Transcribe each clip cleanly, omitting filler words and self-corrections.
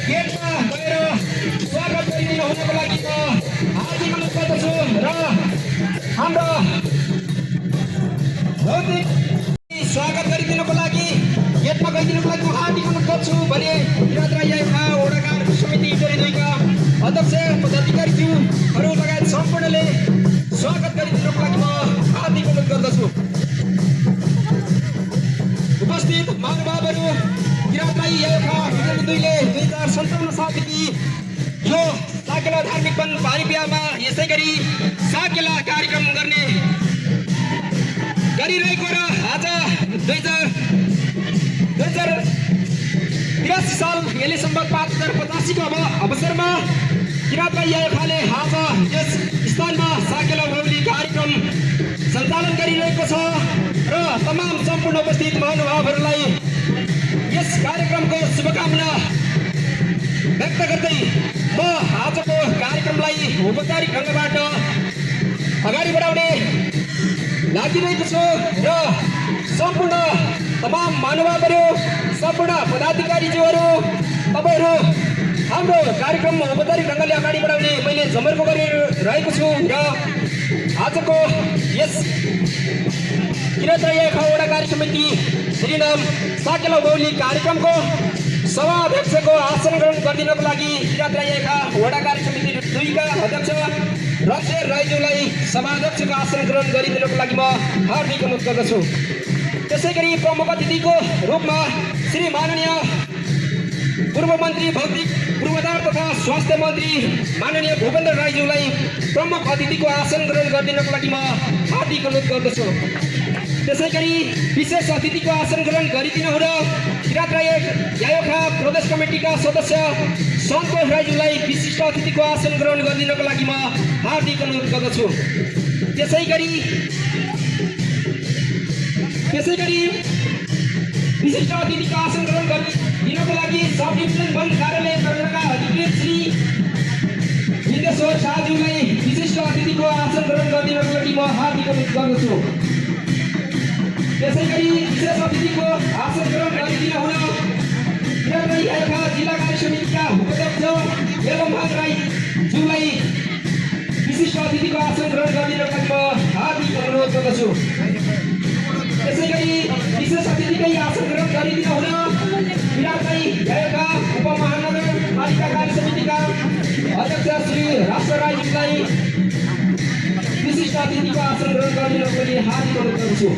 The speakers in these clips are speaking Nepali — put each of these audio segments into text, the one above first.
गेटमा गएर स्वागत गरिदिनु हुनको लागि म हार्दिक अनुरोध गर्दछु र हाम्रो भौतिक स्वागत गरिदिनुको लागि गेटमा गइदिनुको लागि म हार्दिक अनुरोध गर्छु भने किरात राई आयोगका वडा कार्य समिति इटरी 2 का अध्यक्ष पदाधिकारीज्यूहरू लगायत सम्पूर्णले स्वागत गरिदिनुको लागि म हार्दिक अनुरोध गर्दछु। उपस्थित महानुभावहरू, किरात राई आयोगका इटरी 2 ले 2057 सालदेखि यो साकेला धार्मिक वन पानी बिहामा यसै गरी साकेला कार्यक्रम गर्ने गरिरहेको र आज 2083 साल यसले सम्बत 5085 को अवसरमा किरात राई आयोगले आज यस स्थानमा साकेला मौली कार्यक्रम सञ्चालन गरिरहेको छ र तमाम सम्पूर्ण उपस्थित महानुभावहरूलाई यस कार्यक्रमको शुभकामना व्यक्त गर्दै म आजको कार्यक्रमलाई औपचारिक ढङ्गबाट अगाडि बढाउने लागिरहेको छु र सम्पूर्ण तमाम महानुभावहरू, सम्पूर्ण पदाधिकारीज्यूहरू, तपाईहरू हाम्रो कार्यक्रम औपचारिक ढङ्गले अगाडि बढाउने मैले जमर्को गरिरहेको छु र आजको यस किरात राई आयोगका वडा कार्य समिति श्रीनाम साकेला मौली कार्यक्रमको सभाध्यक्षको आसन ग्रहण गरिदिनको लागि किरात राई आयोगका वडा कार्य समिति 2 का अध्यक्ष रक्षेर राईज्यूलाई सभाध्यक्षको आसन ग्रहण गरिदिनको लागि म हार्दिक अनुरोध गर्दछु। त्यसैगरी प्रमुख अतिथिको रूपमा श्री माननीय पूर्व मन्त्री भौतिक पूर्वाधार तथा स्वास्थ्य मन्त्री माननीय भूपेन्द्र राईज्यूलाई प्रमुख अतिथिको आसन ग्रहण गरिदिनको लागि म हार्दिक अनुरोध गर्दछु। त्यसैगरी विशेष अतिथिको आसन ग्रहण गरिदिनु हुन किरात राई आयोगका प्रदेश कमिटीका सदस्य सन्तोष राईज्यूलाई विशिष्ट अतिथिको आसन ग्रहण गरिदिनको लागि म हार्दिक अनुरोध गर्दछु। त्यसैगरी विशिष्ट अतिथिको आसन ग्रहण गरिदिनको लागि सब डिभिजन वन कार्यालय कर्नाटकका अधिकृत श्री विदेश्वर शाहज्यूलाई विशिष्ट अतिथिको आसन ग्रहण गरिदिनको लागि म हार्दिक अनुरोध गर्दछु। त्यसैगरी विशेष अतिथिको आसन ग्रहण गरिदिनु हुन किरात राई आयोगका जिल्ला कार्य समितिका उपाध्यक्ष एलमभाग राईज्यूलाई विशिष्ट अतिथिको आसन ग्रहण गरिदिनको लागि म हार्दिक अनुरोध गर्दछु। त्यसैगरी विशेष अतिथिकै आसन ग्रहण गरिदिनु हुन किरात राई आयोगका उपमहानगरपालिका कार्य समितिका अध्यक्ष श्री राष्ट्र राईज्यूलाई विशिष्ट अतिथिको आसन ग्रहण गरिदिनको लागि हार्दिक अनुरोध गर्दछु।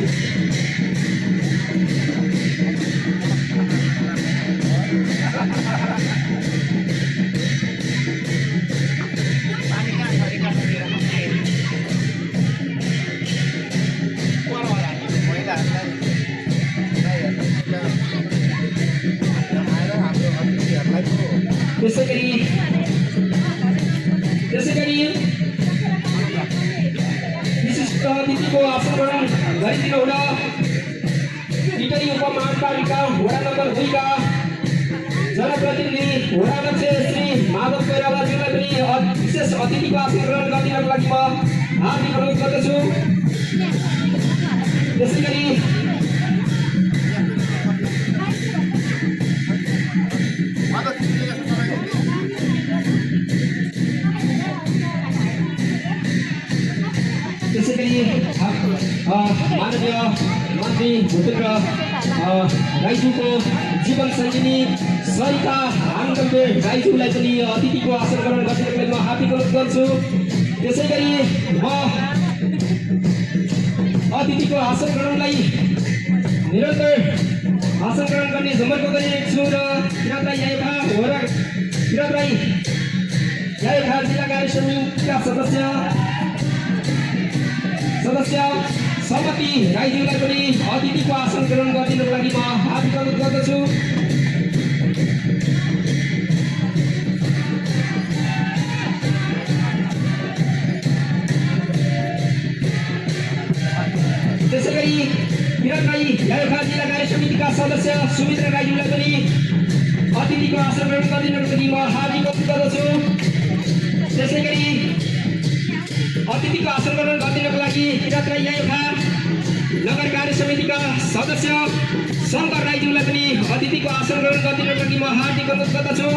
त्यसैगरी विशिष्ट अतिथिको आसन ग्रहण गरिदिनु हुन इटरी उपमहानगरपालिका वडा नम्बर 2 का जनप्रतिनिधि वडा अध्यक्ष श्री माधव कोइरालाज्यूलाई पनि विशेष अतिथिको आसन ग्रहण गरिदिनको लागि म हार्दिक अनुरोध गर्दछु। त्यसैगरी माननीय मन्त्री भूपेन्द्र राईज्यूको जीवन सञ्जीवनी सरिता आनन्दले राईज्यूलाई पनि अतिथिको आसन ग्रहण गरिदिनको लागि म हार्दिक अनुरोध गर्छु। त्यसैगरी म अतिथिको आसन ग्रहणलाई निरन्तर आसन ग्रहण गर्ने जमर्को गरिरहेको छु र किरात राई आयोगका जिल्ला कार्य समितिका सदस्य समति राईज्यूलाई पनि अतिथिको आसन ग्रहण गरिदिनको लागि म हार्दिक अनुरोध गर्दछु। त्यसैगरी किरात राई आयोगका जिल्ला कार्य समितिका सदस्य सुमित्र राईज्यूलाई पनि अतिथिको आसन ग्रहण गरिदिनको लागि म हार्दिक अनुरोध गर्दछु। त्यसैगरी अतिथिको आसन ग्रहण गरिदिनको लागि किरात राई आयोगका नगर कार्य समितिका सदस्य शङ्कर राईज्यूलाई पनि अतिथिको आसन ग्रहण गरिदिनको लागि म हार्दिक अनुरोध गर्दछु।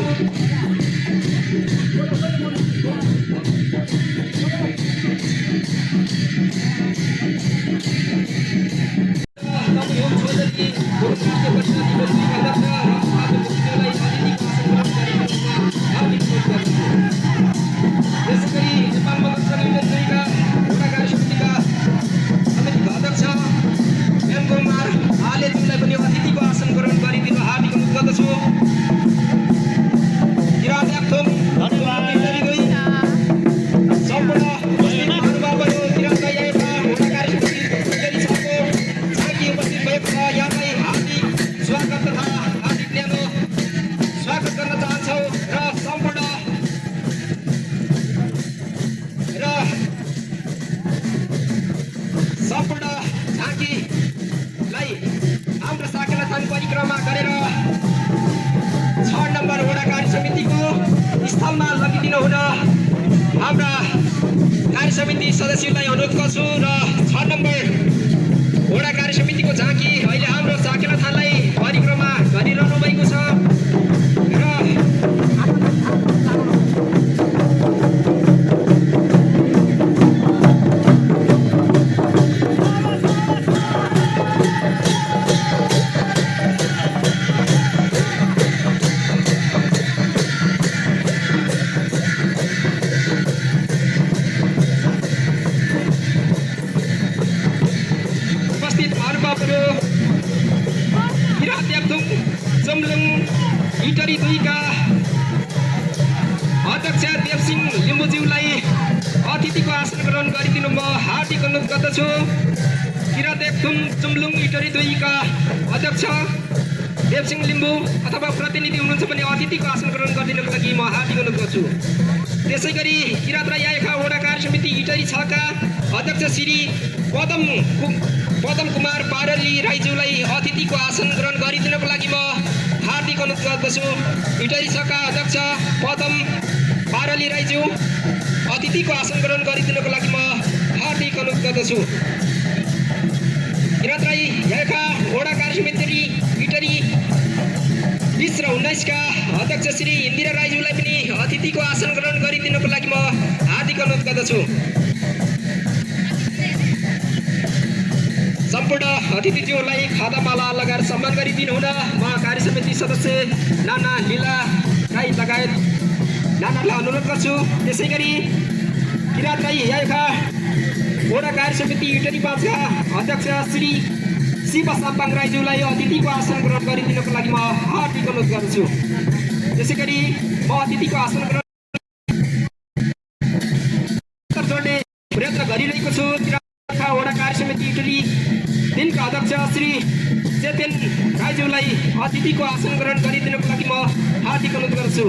परिक्रमा गरेर 6 नम्बर वडा कार्य समितिको स्थलमा लगिदिनु हुन हाम्रा कार्य समिति सदस्यलाई अनुरोध गर्छु र 6 नम्बर वडा कार्य समितिको झाँकी अहिले हाम्रो साकेला थानलाई परिक्रमा गरिरहनु भएको छ र इटरी 2 का अध्यक्ष देवसिंह लिम्बुज्यूलाई अतिथिको आसन ग्रहण गरिदिनु म हार्दिक अनुरोध गर्दछु। किरातेकथुम चुम्लुङ इटरी 2 का अध्यक्ष देवसिंह लिम्बु अथवा प्रतिनिधि हुनुहुन्छ भने अतिथिको आसन ग्रहण गरिदिनुको लागि म हार्दिक अनुरोध गर्छु। त्यसैगरी किरात राई आएका वडा कार्य समिति इटरी 6 का अध्यक्ष श्री पदम कुमार पारली राईज्यूलाई अतिथिको आसन ग्रहण गरिदिनुको लागि म हार्दिक अनुरोध गर्दछु। इटरी 6 का अध्यक्ष पदम पारली राईज्यू अतिथिको आसन ग्रहण गरिदिनुको लागि म हार्दिक अनुरोध गर्दछु। किरात राई आएका वडा कार्य समिति इटरी 20 र 19 का अध्यक्ष श्री इन्दिरा राईज्यूलाई पनि अतिथिको आसन ग्रहण गरिदिनुको लागि म हार्दिक अनुरोध गर्दछु। सम्पूर्ण अतिथिज्यूलाई खादामाला लगाएर सम्मान गरिदिनु हुन म कार्य समिति सदस्य नाना लीला राई लगायत नानालाई अनुरोध गर्छु। त्यसैगरी किरात राई यायका वडा कार्य समिति इटरी 5 का अध्यक्ष श्री शिव साम्पाङ राईज्यूलाई अतिथिको आसन ग्रहण गरिदिनुको लागि म हार्दिक अनुरोध गर्दछु। त्यसैगरी म अतिथिको आसन ग्रहण जोड्ने प्रयत्न गरिरहेको छु। वडा कार्य समिति इटरी 3 का अध्यक्ष श्री चेतन राईज्यूलाई अतिथिको आसन ग्रहण गरिदिनुको लागि म हार्दिक अनुरोध गर्छु।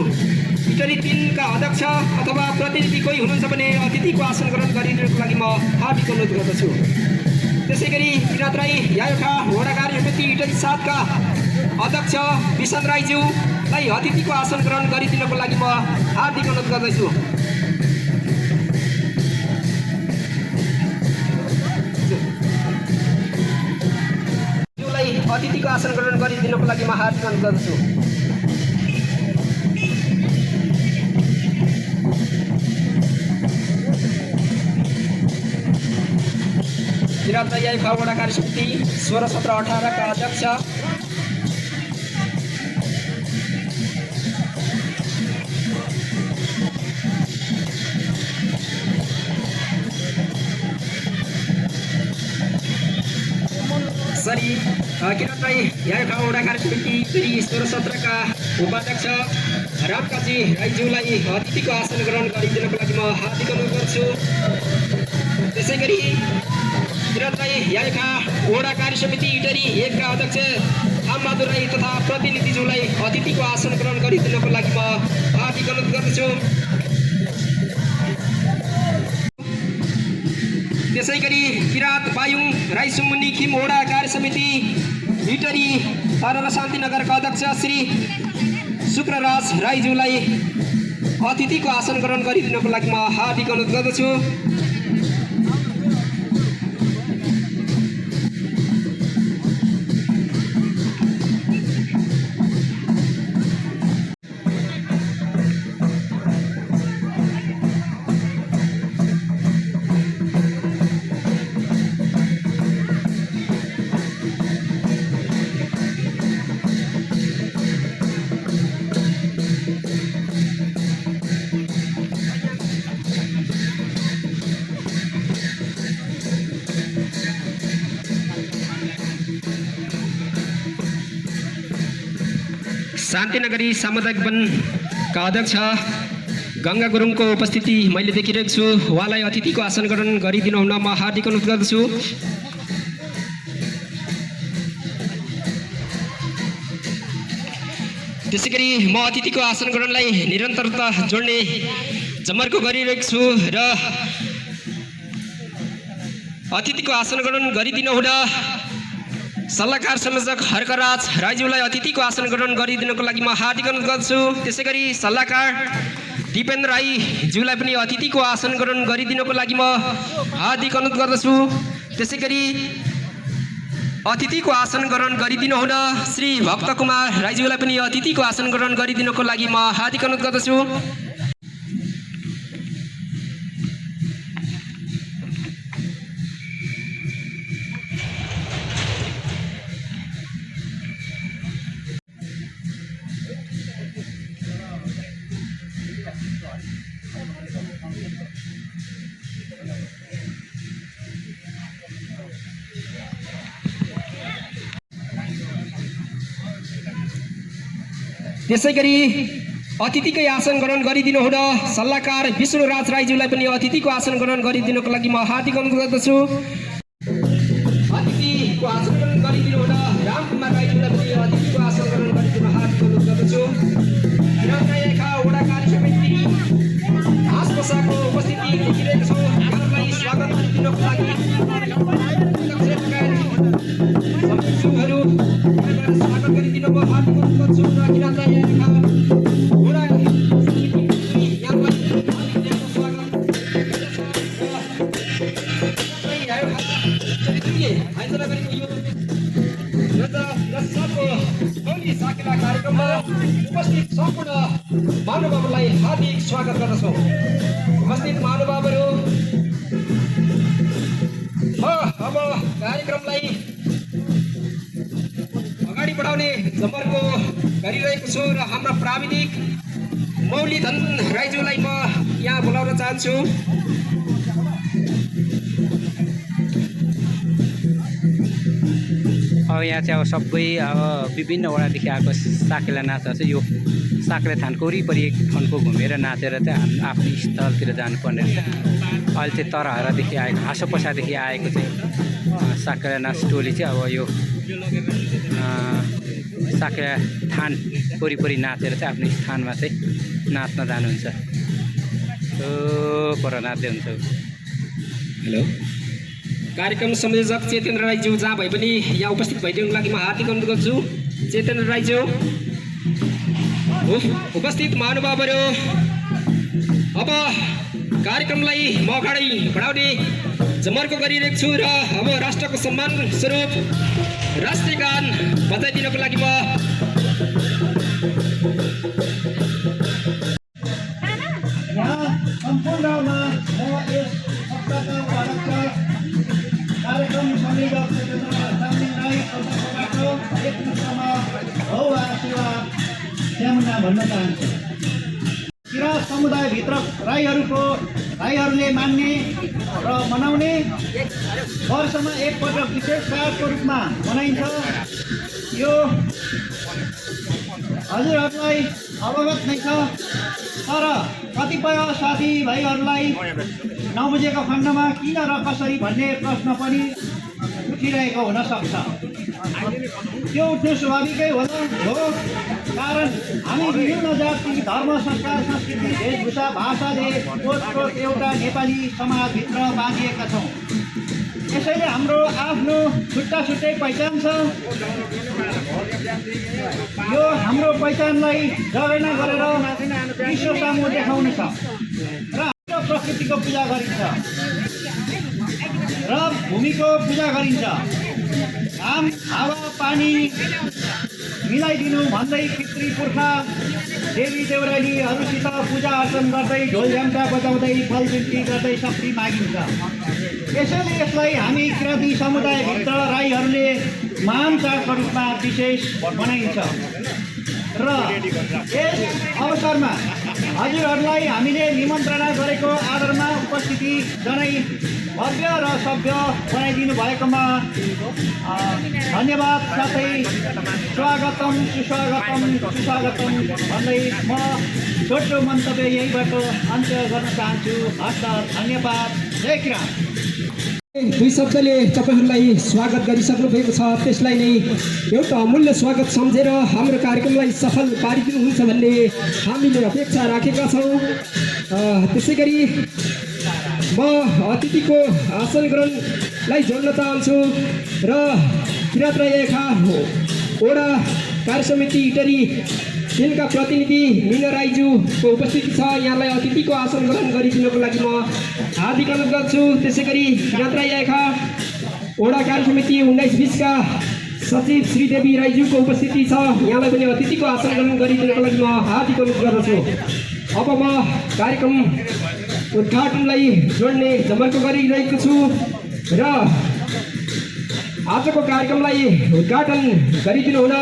इटरी 3 का अध्यक्ष अथवा प्रतिनिधि कोही हुनुहुन्छ भने अतिथिको आसन ग्रहण गरिदिनुको लागि म हार्दिक अनुरोध गर्दछु। त्यसैगरी किरात राई यायका वडा कार्य समिति इटरी 7 का अध्यक्ष विशाल राईज्यूलाई अतिथिको आसन ग्रहण गरिदिनुको लागि म हार्दिक अनुरोध गर्दछु। अतिथिको आसन ग्रहण गरिदिनुको लागि म हार्दिक अनुरोध गर्दछु। किरात राई आएका वडा कार्य समिति 16, 17, 18 का अध्यक्ष किरात राई यायका वडा कार्य समिति 16, 17 का उपाध्यक्ष रामकाजी राईज्यूलाई अतिथिको आसन ग्रहण गरिदिनुको लागि म हार्दिक अनुरोध गर्छु। त्यसैगरी किरात राई यायका वडा कार्य समिति इटरी 1 का अध्यक्ष रामबहादुर राई तथा प्रतिनिधिज्यूलाई अतिथिको आसन ग्रहण गरिदिनुको लागि म हार्दिक अनुरोध गर्दछु। त्यसैगरी किरात बायुङ राईसुमुनि खिम वडा कार्य समिति इटरी 13 र शान्तिनगरका अध्यक्ष श्री शुक्रराज राईज्यूलाई अतिथिको आसन ग्रहण गरिदिनुको लागि म हार्दिक अनुरोध गर्दछु। शान्तिनगरी सामुदायिक वनका अध्यक्ष गङ्गा गुरुङको उपस्थिति मैले देखिरहेको छु। उहाँलाई अतिथिको आसन ग्रहण गरिदिनु हुन म हार्दिक अनुरोध गर्दछु। त्यसैगरी म अतिथिको आसन ग्रहणलाई निरन्तरता जोड्ने जमर्को गरिरहेको छु र अतिथिको आसन ग्रहण गरिदिनु हुन सल्लाहकार संयोजक हर्कराज राईज्यूलाई अतिथिको आसन ग्रहण गरिदिनको लागि म हार्दिक अनुरोध गर्छु। त्यसैगरी सल्लाहकार दिपेन्द्र राईज्यूलाई पनि अतिथिको आसन ग्रहण गरिदिनको लागि म हार्दिक अनुरोध गर्दछु। त्यसैगरी अतिथिको आसन ग्रहण गरिदिनु हुन श्री भक्त कुमार राईज्यूलाई पनि अतिथिको आसन ग्रहण गरिदिनको लागि म हार्दिक अनुरोध गर्दछु। त्यसैगरी अतिथिकै आसन ग्रहण गरिदिनु हुन सल्लाहकार विष्णुराज राईज्यूलाई पनि अतिथिको आसन ग्रहण गरिदिनको लागि म हार्दिक अनुरोध गर्दछु। अतिथिको आसन ग्रहण गरिदिनु हुन रामकुमार राईज्यूलाई पनि अतिथिको आसन ग्रहण गरिदिन हार्दिक अनुरोध गर्दछु। वडा कार्य समिति घाँस पोसाको उपस्थिति देखिरहेको छु। उहाँहरूलाई स्वागत गरिदिनको लागि स्वागत गरिदिनु म हार्दिक अनुरोध गर्छु। कार्यक्रममा उपस्थित सम्पूर्ण महानुभावहरूलाई हार्दिक स्वागत गर्दछु। उपस्थित महानुभावहरू अब कार्यक्रमलाई अगाडि बढाउने जमर्को गरिरहेको छु र हाम्रा प्राविधिक मौलीधन राईज्यूलाई म यहाँ बोलाउन चाहन्छु। अब यहाँ चाहिँ अब सबै अब विभिन्न वडादेखि आएको साकेला नाचहरू चाहिँ यो साकेला थानको वरिपरि एक ठाउँको घुमेर नाचेर चाहिँ आफ्नो स्थलतिर जानुपर्ने रहेछ। अहिले चाहिँ तरहरादेखि आएको हाँसो पसादेखि आएको चाहिँ साकेला नाच टोली चाहिँ अब यो साकेला थान वरिपरि नाचेर चाहिँ आफ्नो स्थानमा चाहिँ नाच्न जानुहुन्छ। पर नाच्दै हुन्छ। हेलो, कार्यक्रम संयोजक चेतेन्द्र राईज्यू जहाँ भए पनि यहाँ उपस्थित भइदिनुको लागि म हार्दिक अनुरोध गर्छु। चेतेन्द्र राईज्यू, उपस्थित महानुभावहरू, अब कार्यक्रमलाई म अगाडि बढाउने जमर्को गरिरहेको छु र अब राष्ट्रको सम्मान स्वरूप राष्ट्रिय गान बजाइदिनको लागि म कार्यक्रम संयोजक श्यामुना भन्न चाहन्छु। किराँत समुदायभित्र राईहरूले मान्ने र मनाउने वर्षमा एकपटक विशेष चाडको रूपमा मनाइन्छ। यो हजुरहरूलाई अवगत नै छ, तर कतिपय साथीभाइहरूलाई नबुझेको खण्डमा किन र कसरी भन्ने प्रश्न पनि उठिरहेको हुन सक्छ। त्यो उठ्नु स्वाभाविकै हो, कारण हामी विभिन्न जाति, धर्म, संस्कार, संस्कृति, वेशभूषा, भाषाले ओतप्रोत एउटा नेपाली समाजभित्र बाँधिएका छौँ। यसैले हाम्रो आफ्नो छुट्टा छुट्टै पहिचान छ। यो हाम्रो पहिचानलाई जगेर्ना गरेर विश्व सामु देखाउनु छ र प्रकृतिको पूजा गरिन्छ र भूमिको पूजा गरिन्छ। घाम, हावा, पानी मिलाइदिनु भन्दै पितृ पुर्खा देवी देउरालीहरूसित पूजा अर्चन गर्दै ढोल झ्याम्टा बजाउँदै फलबिन्ती गर्दै शक्ति मागिन्छ। यसैले यसलाई हामी किराँती समुदायभित्र राईहरूले महान चाडको रूपमा विशेष मनाइन्छ र यस अवसरमा हजुरहरूलाई हामीले निमन्त्रणा गरेको आदरमा उपस्थिति जनाइ भव्य र सभ्य बनाइदिनु भएकोमा धन्यवाद साथै स्वागतम सुस्वागतम भन्दै म छोटो मन्तव्य यहीँबाट अन्त्य गर्न चाहन्छु। हस्त धन्यवाद। जय किराँत। दुई शब्दले तपाईँहरूलाई स्वागत गरिसक्नु भएको छ, त्यसलाई नै एउटा अमूल्य स्वागत सम्झेर हाम्रो कार्यक्रमलाई सफल पारिदिनुहुन्छ भन्ने हामीले अपेक्षा राखेका छौँ। त्यसै गरी म अतिथिको आसन ग्रहणलाई जोड्न चाहन्छु र किराँत राईखा वडा कार्य समिति इटरी तिनका प्रतिनिधि मिना राईज्यूको उपस्थिति छ। यहाँलाई अतिथिको आसन ग्रहण गरिदिनको लागि म हार्दिक अनुरोध गर्छु। त्यसै गरी किराँत राईखा वडा कार्य समिति 19-20 सचिव श्रीदेवी राईज्यूको उपस्थिति छ। यहाँलाई पनि अतिथिको आसन ग्रहण गरिदिनको लागि म हार्दिक अनुरोध गर्दछु। अब म कार्यक्रम उद्घाटनलाई जोड्ने जमर्को गरिरहेको छु र आजको कार्यक्रमलाई उद्घाटन गरिदिनु हुन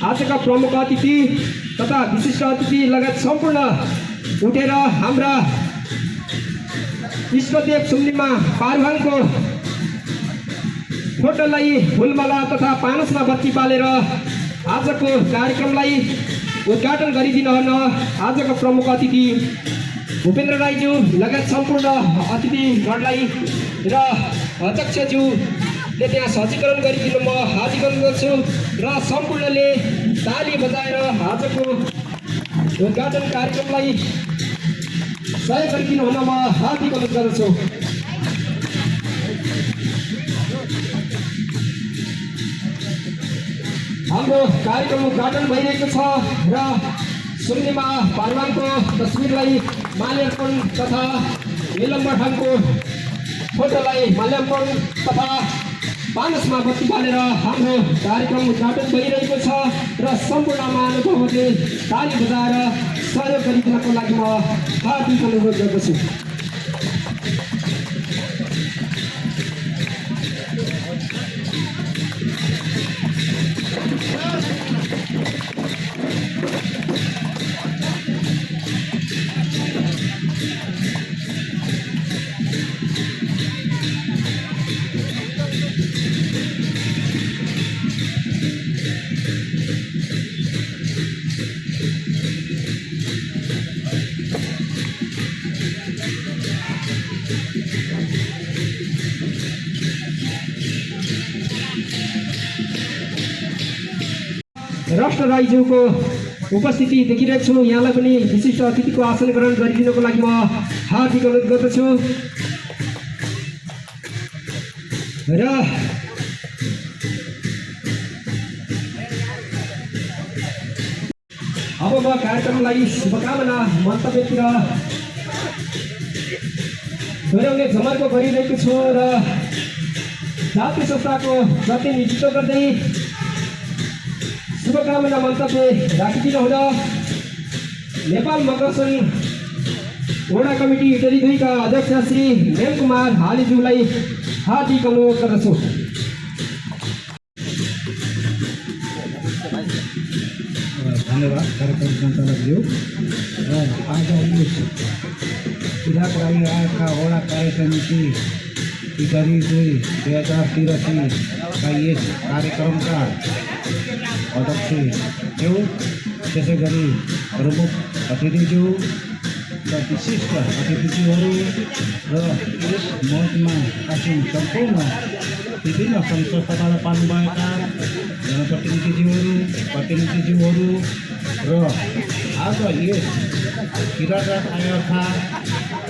आजका प्रमुख अतिथि तथा विशिष्ट अतिथि लगायत सम्पूर्ण उठेर हाम्रा इष्टदेव सुम्निमा पारुहाङको फोटोलाई फुलमाला तथा पानसमा बत्ती बालेर आजको कार्यक्रमलाई उद्घाटन गरिदिनु हुन आजको प्रमुख अतिथि भूपेन्द्र राईज्यू लगायत सम्पूर्ण अतिथिगणलाई र अध्यक्षज्यूले त्यहाँ सज्जीकरण गरिदिनु म हार्दिक अनुरोध गर्छु र सम्पूर्णले ताली बजाएर आजको उद्घाटन कार्यक्रमलाई सहयोग गरिदिनु हुन म हार्दिक अनुरोध गर्दछु। हाम्रो कार्यक्रम उद्घाटन भइरहेको छ र सुम्निमा पारुहाङको तस्बिरलाई माल्यार्पण तथा निलम्बरखानको फोटोलाई माल्यार्पण तथा पानसमा बत्ती बालेर हाम्रो कार्यक्रम उद्घाटन भइरहेको छ र सम्पूर्ण महानुभावहरूले ताली बजाएर सहयोग गरिदिनको लागि म हार्दिक अनुरोध गर्दछु। राष्ट्र राईज्यूको उपस्थिति देखिरहेको छु। यहाँलाई पनि विशिष्ट अतिथिको आसन ग्रहण गरिदिनको लागि म हार्दिक अनुरोध गर्दछु र अब म कार्यक्रमलाई शुभकामना मन्तव्यतिर दोहोऱ्याउने जमर्को गरिरहेको छु र जातीय संस्थाको प्रतिनिधित्व गर्दै शुभकामना मन्तव्य राखिदिनु हुँदा नेपाल मकरसन वडा कमिटी इटरी 2 का अध्यक्ष श्री मेम कुमार हालीज्यूलाई हार्दिक अनुरोध गर्दछु। धन्यवाद कार्यक्रम सञ्चालकज्यू र आज यस किराँत राईखा वडा कार्य समिति इटरी 2 2083 का यस कार्यक्रमका अध्यक्षज्यू त्यसै गरी प्रमुख अतिथिज्यू र विशिष्ट अतिथिज्यूहरू र यस मञ्चमा आसीन सम्पूर्ण विभिन्न सङ्घ संस्थाबाट पाल्नुभएका जनप्रतिनिधिज्यूहरू र आज यस किराँत राईखा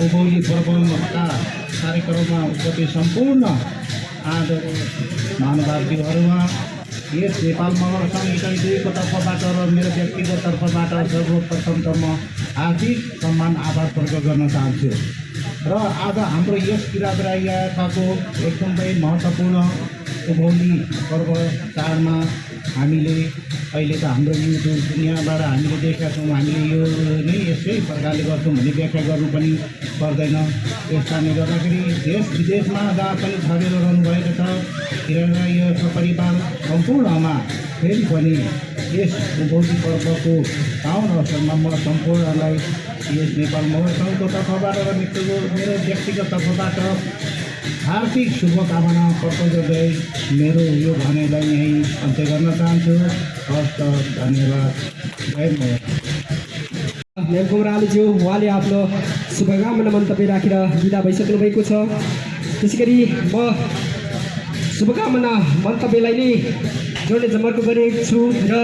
उभौली पर्वका कार्यक्रममा उपस्थित सम्पूर्ण आदरणीय महानुभावज्यूहरूमा यस नेपाल मकरसन इटरी 2 को तर्फबाट र मेरो व्यक्तिगत तर्फबाट सर्वप्रथम त म हार्दिक सम्मान आभार प्रकट गर्न चाहन्छु र आज हाम्रो यस किराँत राईखाको एकदमै महत्त्वपूर्ण उभौली पर्व चाडमा हामीले अहिले त हाम्रो यो दुनियाँबाट हामीले देखेका छौँ। हामीले यो नै यसै प्रकारले गर्छौँ भने व्याख्या गर्नु पनि पर्दैन। यस कारणले गर्दाखेरि देश विदेशमा जहाँ पनि छरेर रहनुभएको छ किराँत राईको परिवार सम्पूर्णमा फेरि पनि यस उभौली पर्वको पावन अवसरमा म सम्पूर्णलाई यस नेपाल मकरसनको तर्फबाट र मेरो व्यक्तिगत तर्फबाट हार्दिक शुभकामना प्रकट मेरो यो भनाइलाई यहीँ अन्त्य गर्न चाहन्छु। हस्त धन्यवाद। जय महोदय। नेमकुमार आलीज्यू उहाँले आफ्नो शुभकामना मन्तव्य राखेर बिदा भइसक्नु भएको छ। त्यसै गरी म शुभकामना मन्तव्यलाई नै जोड्ने जमर्को गरेको छु र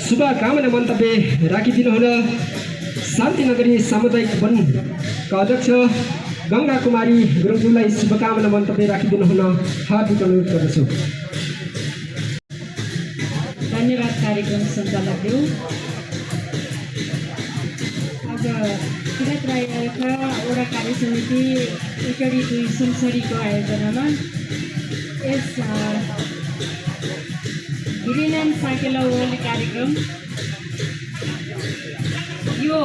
शुभकामना मन्तव्य राखिदिनु हुन शान्तिनगरी सामुदायिक वनका अध्यक्ष गङ्गा कुमारी गुरुङज्यूलाई शुभकामना मन्तव्य राखिदिनु हुन हार्दिक अनुरोध गर्दछु। धन्यवाद कार्यक्रम सञ्चालकज्यू। आज किरात राई आयोगका वडा कार्य समिति इटडी 2 सुनसरीको आयोजनामा यस गिरिनान साकेला ओली कार्यक्रम यो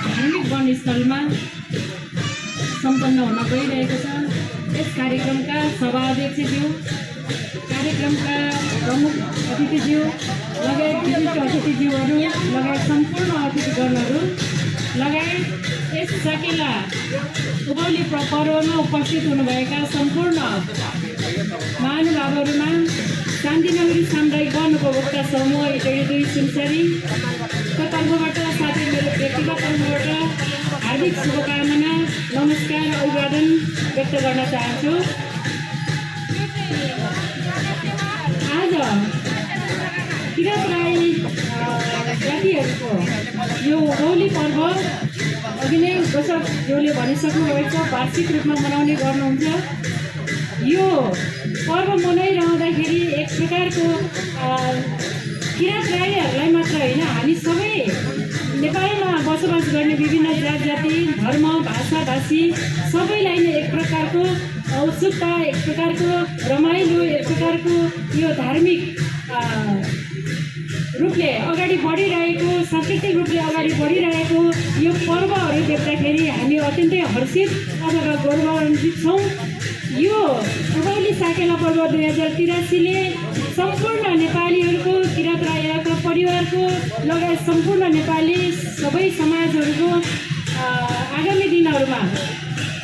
धार्मिक वनस्थलमा सम्पन्न हुन गइरहेको छ। यस कार्यक्रमका सभाध्यक्षज्यू, कार्यक्रमका प्रमुख अतिथिज्यू लगायत विशिष्ट अतिथिज्यूहरू लगायत सम्पूर्ण अतिथिगणहरू लगायत यस साकेला उभौली पर्वमा उपस्थित हुनुभएका सम्पूर्ण महानुभावहरूमा शान्तिनगरी सामुदायिक वन उपभोक्ता समूह इटडी 2 सुनसरीको तर्फबाट साथै मेरो व्यक्तिगत तर्फबाट हार्दिक शुभकामना, नमस्कार, अभिवादन व्यक्त गर्न चाहन्छु। आज किरात राई जातिहरूको यो उभौली पर्व अघि नै गोसकज्यूले भनिसक्नु भएको छ, वार्षिक रूपमा मनाउने गर्नुहुन्छ। यो पर्व मनाइरहँदाखेरि एक प्रकारको किरात राईहरूलाई मात्र होइन, हामी सबै नेपालमा बसोबास गर्ने विभिन्न जात जाति, धर्म, भाषा भाषी सबैलाई नै एक प्रकारको उत्सुकता, एक प्रकारको रमाइलो, एक प्रकारको यो धार्मिक रूपले अगाडि बढिरहेको, सांस्कृतिक रूपले अगाडि बढिरहेको यो पर्वहरू देख्दाखेरि हामी अत्यन्तै हर्षित अथवा गौरवान्वित छौँ। यो उभौली साकेला पर्व 2083ले सम्पूर्ण नेपालीहरूको, किरात राईका परिवारको लगायत सम्पूर्ण नेपाली सबै समाजहरूको आगामी दिनहरूमा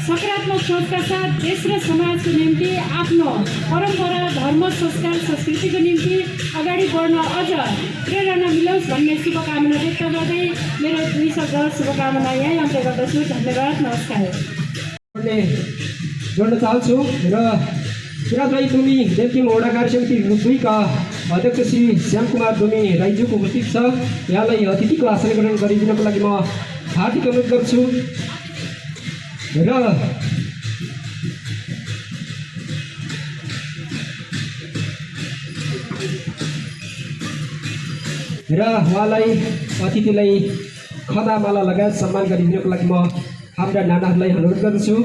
सकारात्मक सोचका साथ देश र समाजको निम्ति आफ्नो परम्परा, धर्म, संस्कार, संस्कृतिको निम्ति अगाडि बढ्न अझ प्रेरणा मिलोस् भन्ने शुभकामना व्यक्त गर्दै मेरो 2 शब्द शुभकामना यहीँ अन्त्य गर्दछु। धन्यवाद, नमस्कार। जोड्न चाहन्छु र किरात राई दुमी देवकिङ वडा कार्य समिति 2 का अध्यक्ष श्री श्यामकुमार दुमी राईज्यूको उपस्थित छ। यहाँलाई अतिथिको आसन ग्रहण गरिदिनको लागि म हार्दिक अनुरोध गर्छु र उहाँलाई अतिथिलाई खदामाला लगायत सम्मान गरिदिनको लागि म हाम्रा नानाहरूलाई अनुरोध गर्दछु।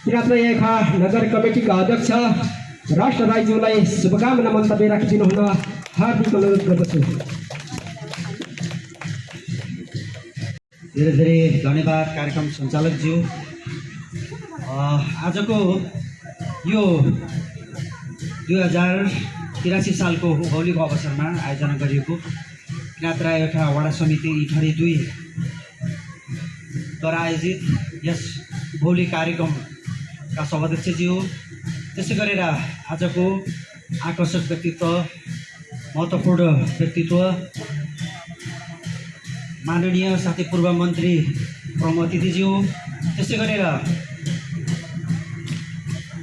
किरात राई नगर कमिटीका अध्यक्ष राष्ट्र राईज्यूलाई शुभकामना मन्तव्य राखिदिनु हुन हार्दिक अनुरोध गर्दछु। धेरै धेरै धन्यवाद कार्यक्रम सञ्चालकज्यू। आजको यो 2083 सालको उभौलीको अवसरमा आयोजना गरिएको किरात राई वडा समिति इटडी 2 द्वारा आयोजित यस उभौली कार्यक्रमका सभाध्यक्षज्यू, त्यसै गरेर आजको आकर्षक व्यक्तित्व, महत्त्वपूर्ण व्यक्तित्व माननीय साथै पूर्व मन्त्री प्रमुख अतिथिज्यू, त्यसै गरेर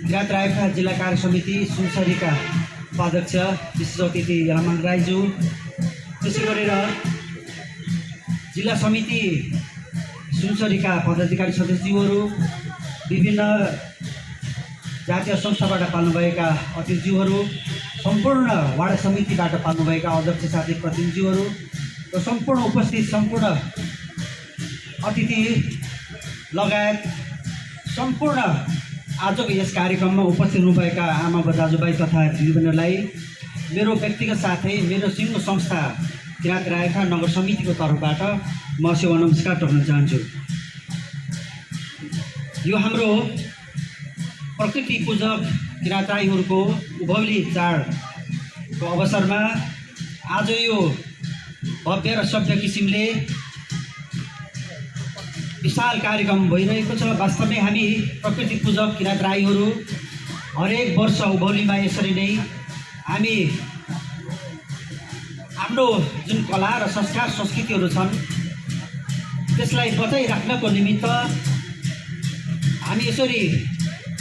किरात राई जिल्ला कार्य समिति सुनसरीका उपाध्यक्ष विशेष अतिथि यलमान राईज्यू, त्यसै गरेर जिल्ला समिति सुनसरीका पदाधिकारी सदस्यज्यूहरू, विभिन्न जातीय संस्थाबाट पाल्नुभएका अतिथिज्यूहरू, सम्पूर्ण वाडा समितिबाट पाल्नुभएका अध्यक्ष साथै प्रतिनिधिज्यूहरू र सम्पूर्ण उपस्थित सम्पूर्ण अतिथि लगायत सम्पूर्ण आजको यस कार्यक्रममा उपस्थित हुनुभएका आमा दाजुभाइ तथा दिदीबहिनीहरूलाई मेरो व्यक्तिगत साथै मेरो सिङ्गो संस्था किरात राई नगर समितिको तर्फबाट म सेवा नमस्कार टक्राउन चाहन्छु। यो हाम्रो प्रकृति पूजक किरात राईहरूको उभौली चाडको अवसरमा आज यो भव्य र सभ्य किसिमले विशाल कार्यक्रम भइरहेको छ। वास्तवमै हामी प्रकृति पूजक किराँत राईहरू हरेक वर्ष उभौलीमा यसरी नै हामी हाम्रो जुन कला र संस्कार संस्कृतिहरू छन् त्यसलाई बचाइराख्नको निमित्त हामी यसरी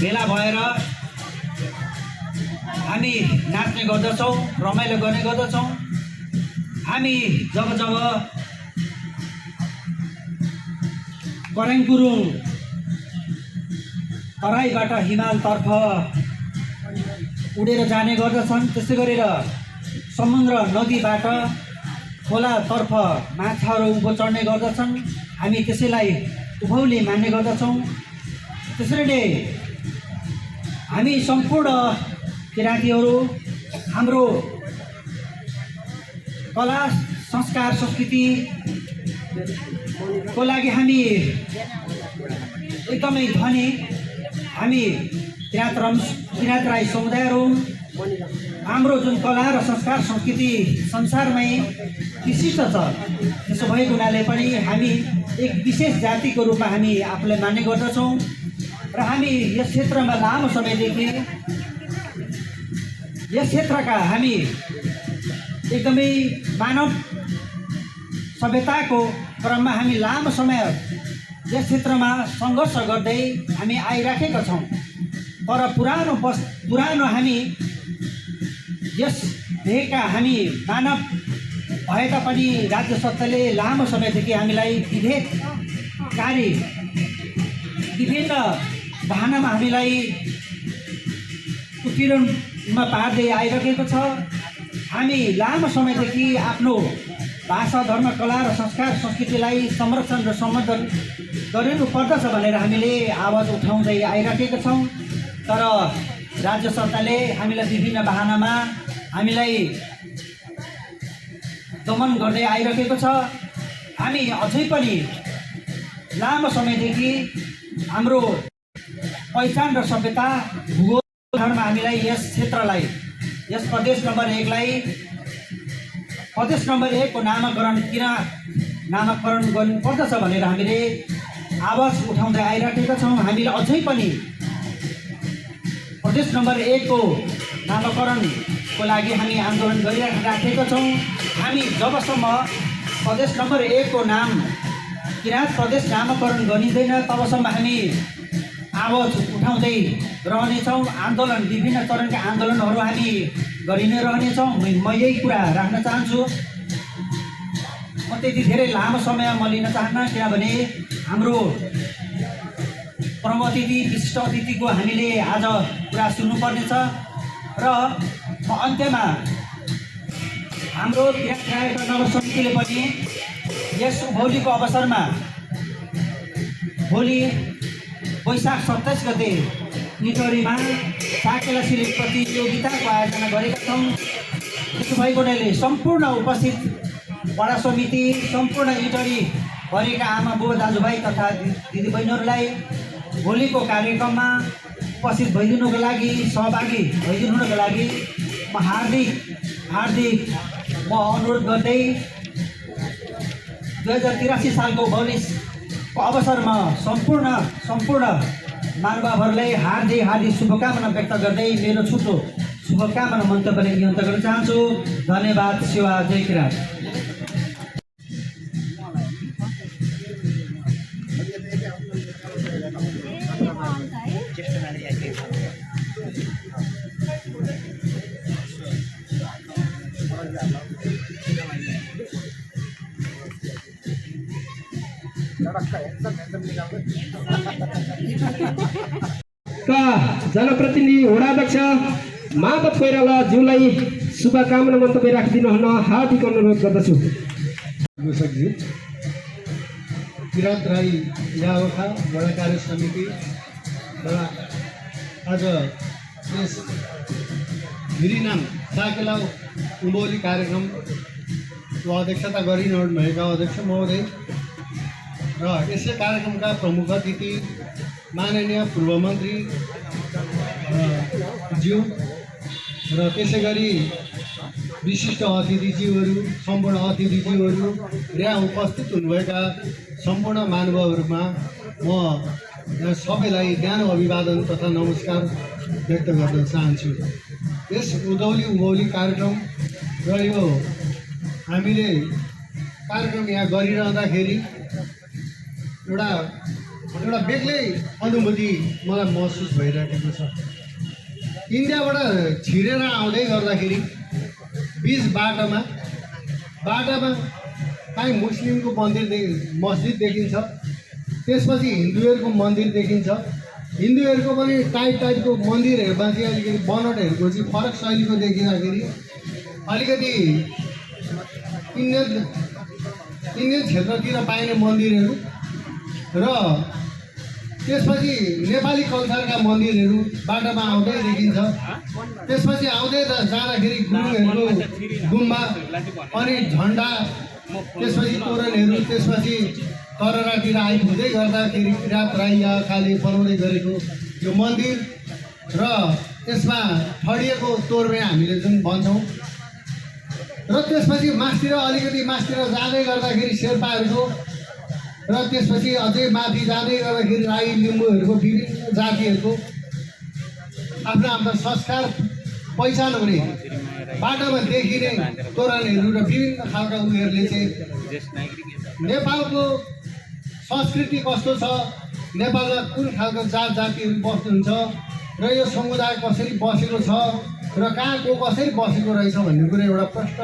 भेला भएर हामी नाच्ने गर्दछौँ, रमाइलो गर्ने गर्दछौँ। हामी जब कराङ गुरुङ तराईबाट हिमालतर्फ उडेर जाने गर्दछन्, त्यसै गरेर समुद्र नदीबाट खोलातर्फ माछाहरू उँभो चढ्ने गर्दछन्। हामी त्यसैलाई उभौली मान्ने गर्दछौँ। त्यसरी नै हामी सम्पूर्ण किराँतीहरू हाम्रो कला संस्कार संस्कृतिको लागि हामी एकदमै धनी। हामी किराँत राई समुदायहरू हाम्रो जुन कला र संस्कार संस्कृति संसारमै विशिष्ट छ। त्यसो भएको हुनाले पनि हामी एक विशेष जातिको रूपमा हामी आफूलाई मान्ने गर्दछौँ र हामी यस क्षेत्रमा लामो समयदेखि यस क्षेत्रका हामी एकदमै मानव सभ्यताको क्रममा हामी लामो समय यस क्षेत्रमा सङ्घर्ष गर्दै हामी आइराखेका छौँ। तर पुरानो हामी यस भेगका हामी मानव भए तापनि राज्य सत्ताले लामो समयदेखि हामीलाई विभेदकारी विभिन्न बहानामा हामीलाई उत्पीडनमा पार्दै आइरहेको छ। हामी लामो समयदेखि आफ्नो भाषा, धर्म, कला र संस्कार संस्कृतिलाई संरक्षण र सम्वर्धन गरिनु पर्दछ भनेर हामीले आवाज उठाउँदै आइराखेका छौँ। तर राज्य सत्ताले हामीलाई विभिन्न बहानामा हामीलाई दमन गर्दै आइरहेको छ। हामी अझै पनि लामो समयदेखि हाम्रो पहिचान र सभ्यता भूगोलमा हामीलाई यस क्षेत्रलाई, यस प्रदेश नम्बर 1 लाई प्रदेश नम्बर 1 को नामाकरण किन नामाकरण गर्नुपर्दछ भनेर हामीले आवाज उठाउँदै आइराखेका छौँ। हामीले अझै पनि प्रदेश नम्बर 1 को नामाकरणको लागि हामी आन्दोलन गरिराखेका छौँ। हामी जबसम्म प्रदेश नम्बर 1 को नाम किराँत प्रदेश नामाकरण गरिँदैन तबसम्म हामी आवाज उठाउँदै रहनेछौँ। आन्दोलन, विभिन्न चरणका आन्दोलनहरू हामी गरि नै रहनेछौँ। म यही कुरा राख्न चाहन्छु। म त्यति धेरै लामो समय म लिन चाहन्न, किनभने हाम्रो प्रमुख अतिथि, विशिष्ट अतिथिको हामीले आज कुरा सुन्नुपर्नेछ। र म अन्त्यमा हाम्रो किराँत राई नगर समितिले पनि यस उभौलीको अवसरमा भोलि वैशाख 27 गते इटरीमा साकेला सिलिप प्रतियोगिताको आयोजना गरेका छौँ। त्यसो भएको हुनाले सम्पूर्ण उपस्थित वडा समिति, सम्पूर्ण इटरी भरिका आमा बुबा दाजुभाइ तथा दिदीबहिनीहरूलाई भोलिको कार्यक्रममा उपस्थित भइदिनुको लागि, सहभागी भइदिनुको लागि म हार्दिक अनुरोध गर्दै 2083 सालको उभौलीको अवसरमा सम्पूर्ण महानुभावहरूलाई हार्दिक शुभकामना व्यक्त गर्दै मेरो छुट्टो शुभकामना मन्तव्यलाई नियन्त्रण गर्न चाहन्छु। धन्यवाद। सेवा। जय किराँत। का जनप्रतिनिधि वडाध्यक्ष माधव कोइरालाज्यूलाई शुभकामना मन्तव्य राखिदिनु हुन हार्दिक अनुरोध गर्दछु। कृषकज्यू, किराँत राई यावखा वडा कार्य समिति र आज यस गिरिनाम साकेला उभौली कार्यक्रमको अध्यक्षता गरिरहनु भएका अध्यक्ष महोदय र यसै कार्यक्रमका प्रमुख अतिथि माननीय पूर्व मन्त्री ज्यू र त्यसै गरी विशिष्ट अतिथिज्यूहरू, सम्पूर्ण अतिथिज्यूहरू र यहाँ उपस्थित हुनुभएका सम्पूर्ण महानुभावहरूमा म यहाँ सबैलाई न्यानो अभिवादन तथा नमस्कार व्यक्त गर्न चाहन्छु। यस उँभौली कार्यक्रम र यो हामीले कार्यक्रम यहाँ गरिरहँदाखेरि एउटा बेग्लै अनुभूति मलाई महसुस भइरहेको छ। इन्डियाबाट छिरेर आउँदै गर्दाखेरि बिच बाटोमा काहीँ मुस्लिमको मस्जिद देखिन्छ, त्यसपछि हिन्दूहरूको मन्दिर देखिन्छ। हिन्दूहरूको पनि टाइपको मन्दिरहरूमा चाहिँ अलिकति बनोटहरूको चाहिँ फरक शैलीको देखिँदाखेरि अलिकति इन्डियन क्षेत्रतिर पाइने मन्दिरहरू र त्यसपछि नेपाली कल्चरका मन्दिरहरू बाटोमा आउँदै देखिन्छ। त्यसपछि आउँदै जाँदाखेरि गुरुङहरूको गुम्बा अनि झन्डा, त्यसपछि तोरणहरू, त्यसपछि तररातिर आइपुग्दै गर्दाखेरि किराँत राई आखाले बनाउँदै गरेको यो मन्दिर र त्यसमा ठडिएको तोर्मे हामीले जुन भन्छौँ र त्यसपछि अलिकति मास्तिर जाँदै गर्दाखेरि शेर्पाहरूको र त्यसपछि अझै माथि जाँदै गर्दाखेरि राई लिम्बूहरूको विभिन्न जातिहरूको आफ्नो संस्कार पहिचान हुने बाटोमा देखिने तोरणहरू र विभिन्न खालका उनीहरूले चाहिँ नेपालको संस्कृति कस्तो छ, नेपालमा कुन खालको जातिहरू बस्नुहुन्छ र यो समुदाय कसरी बसेको छ र कहाँ को कसरी बसेको रहेछ भन्ने कुरा एउटा प्रश्न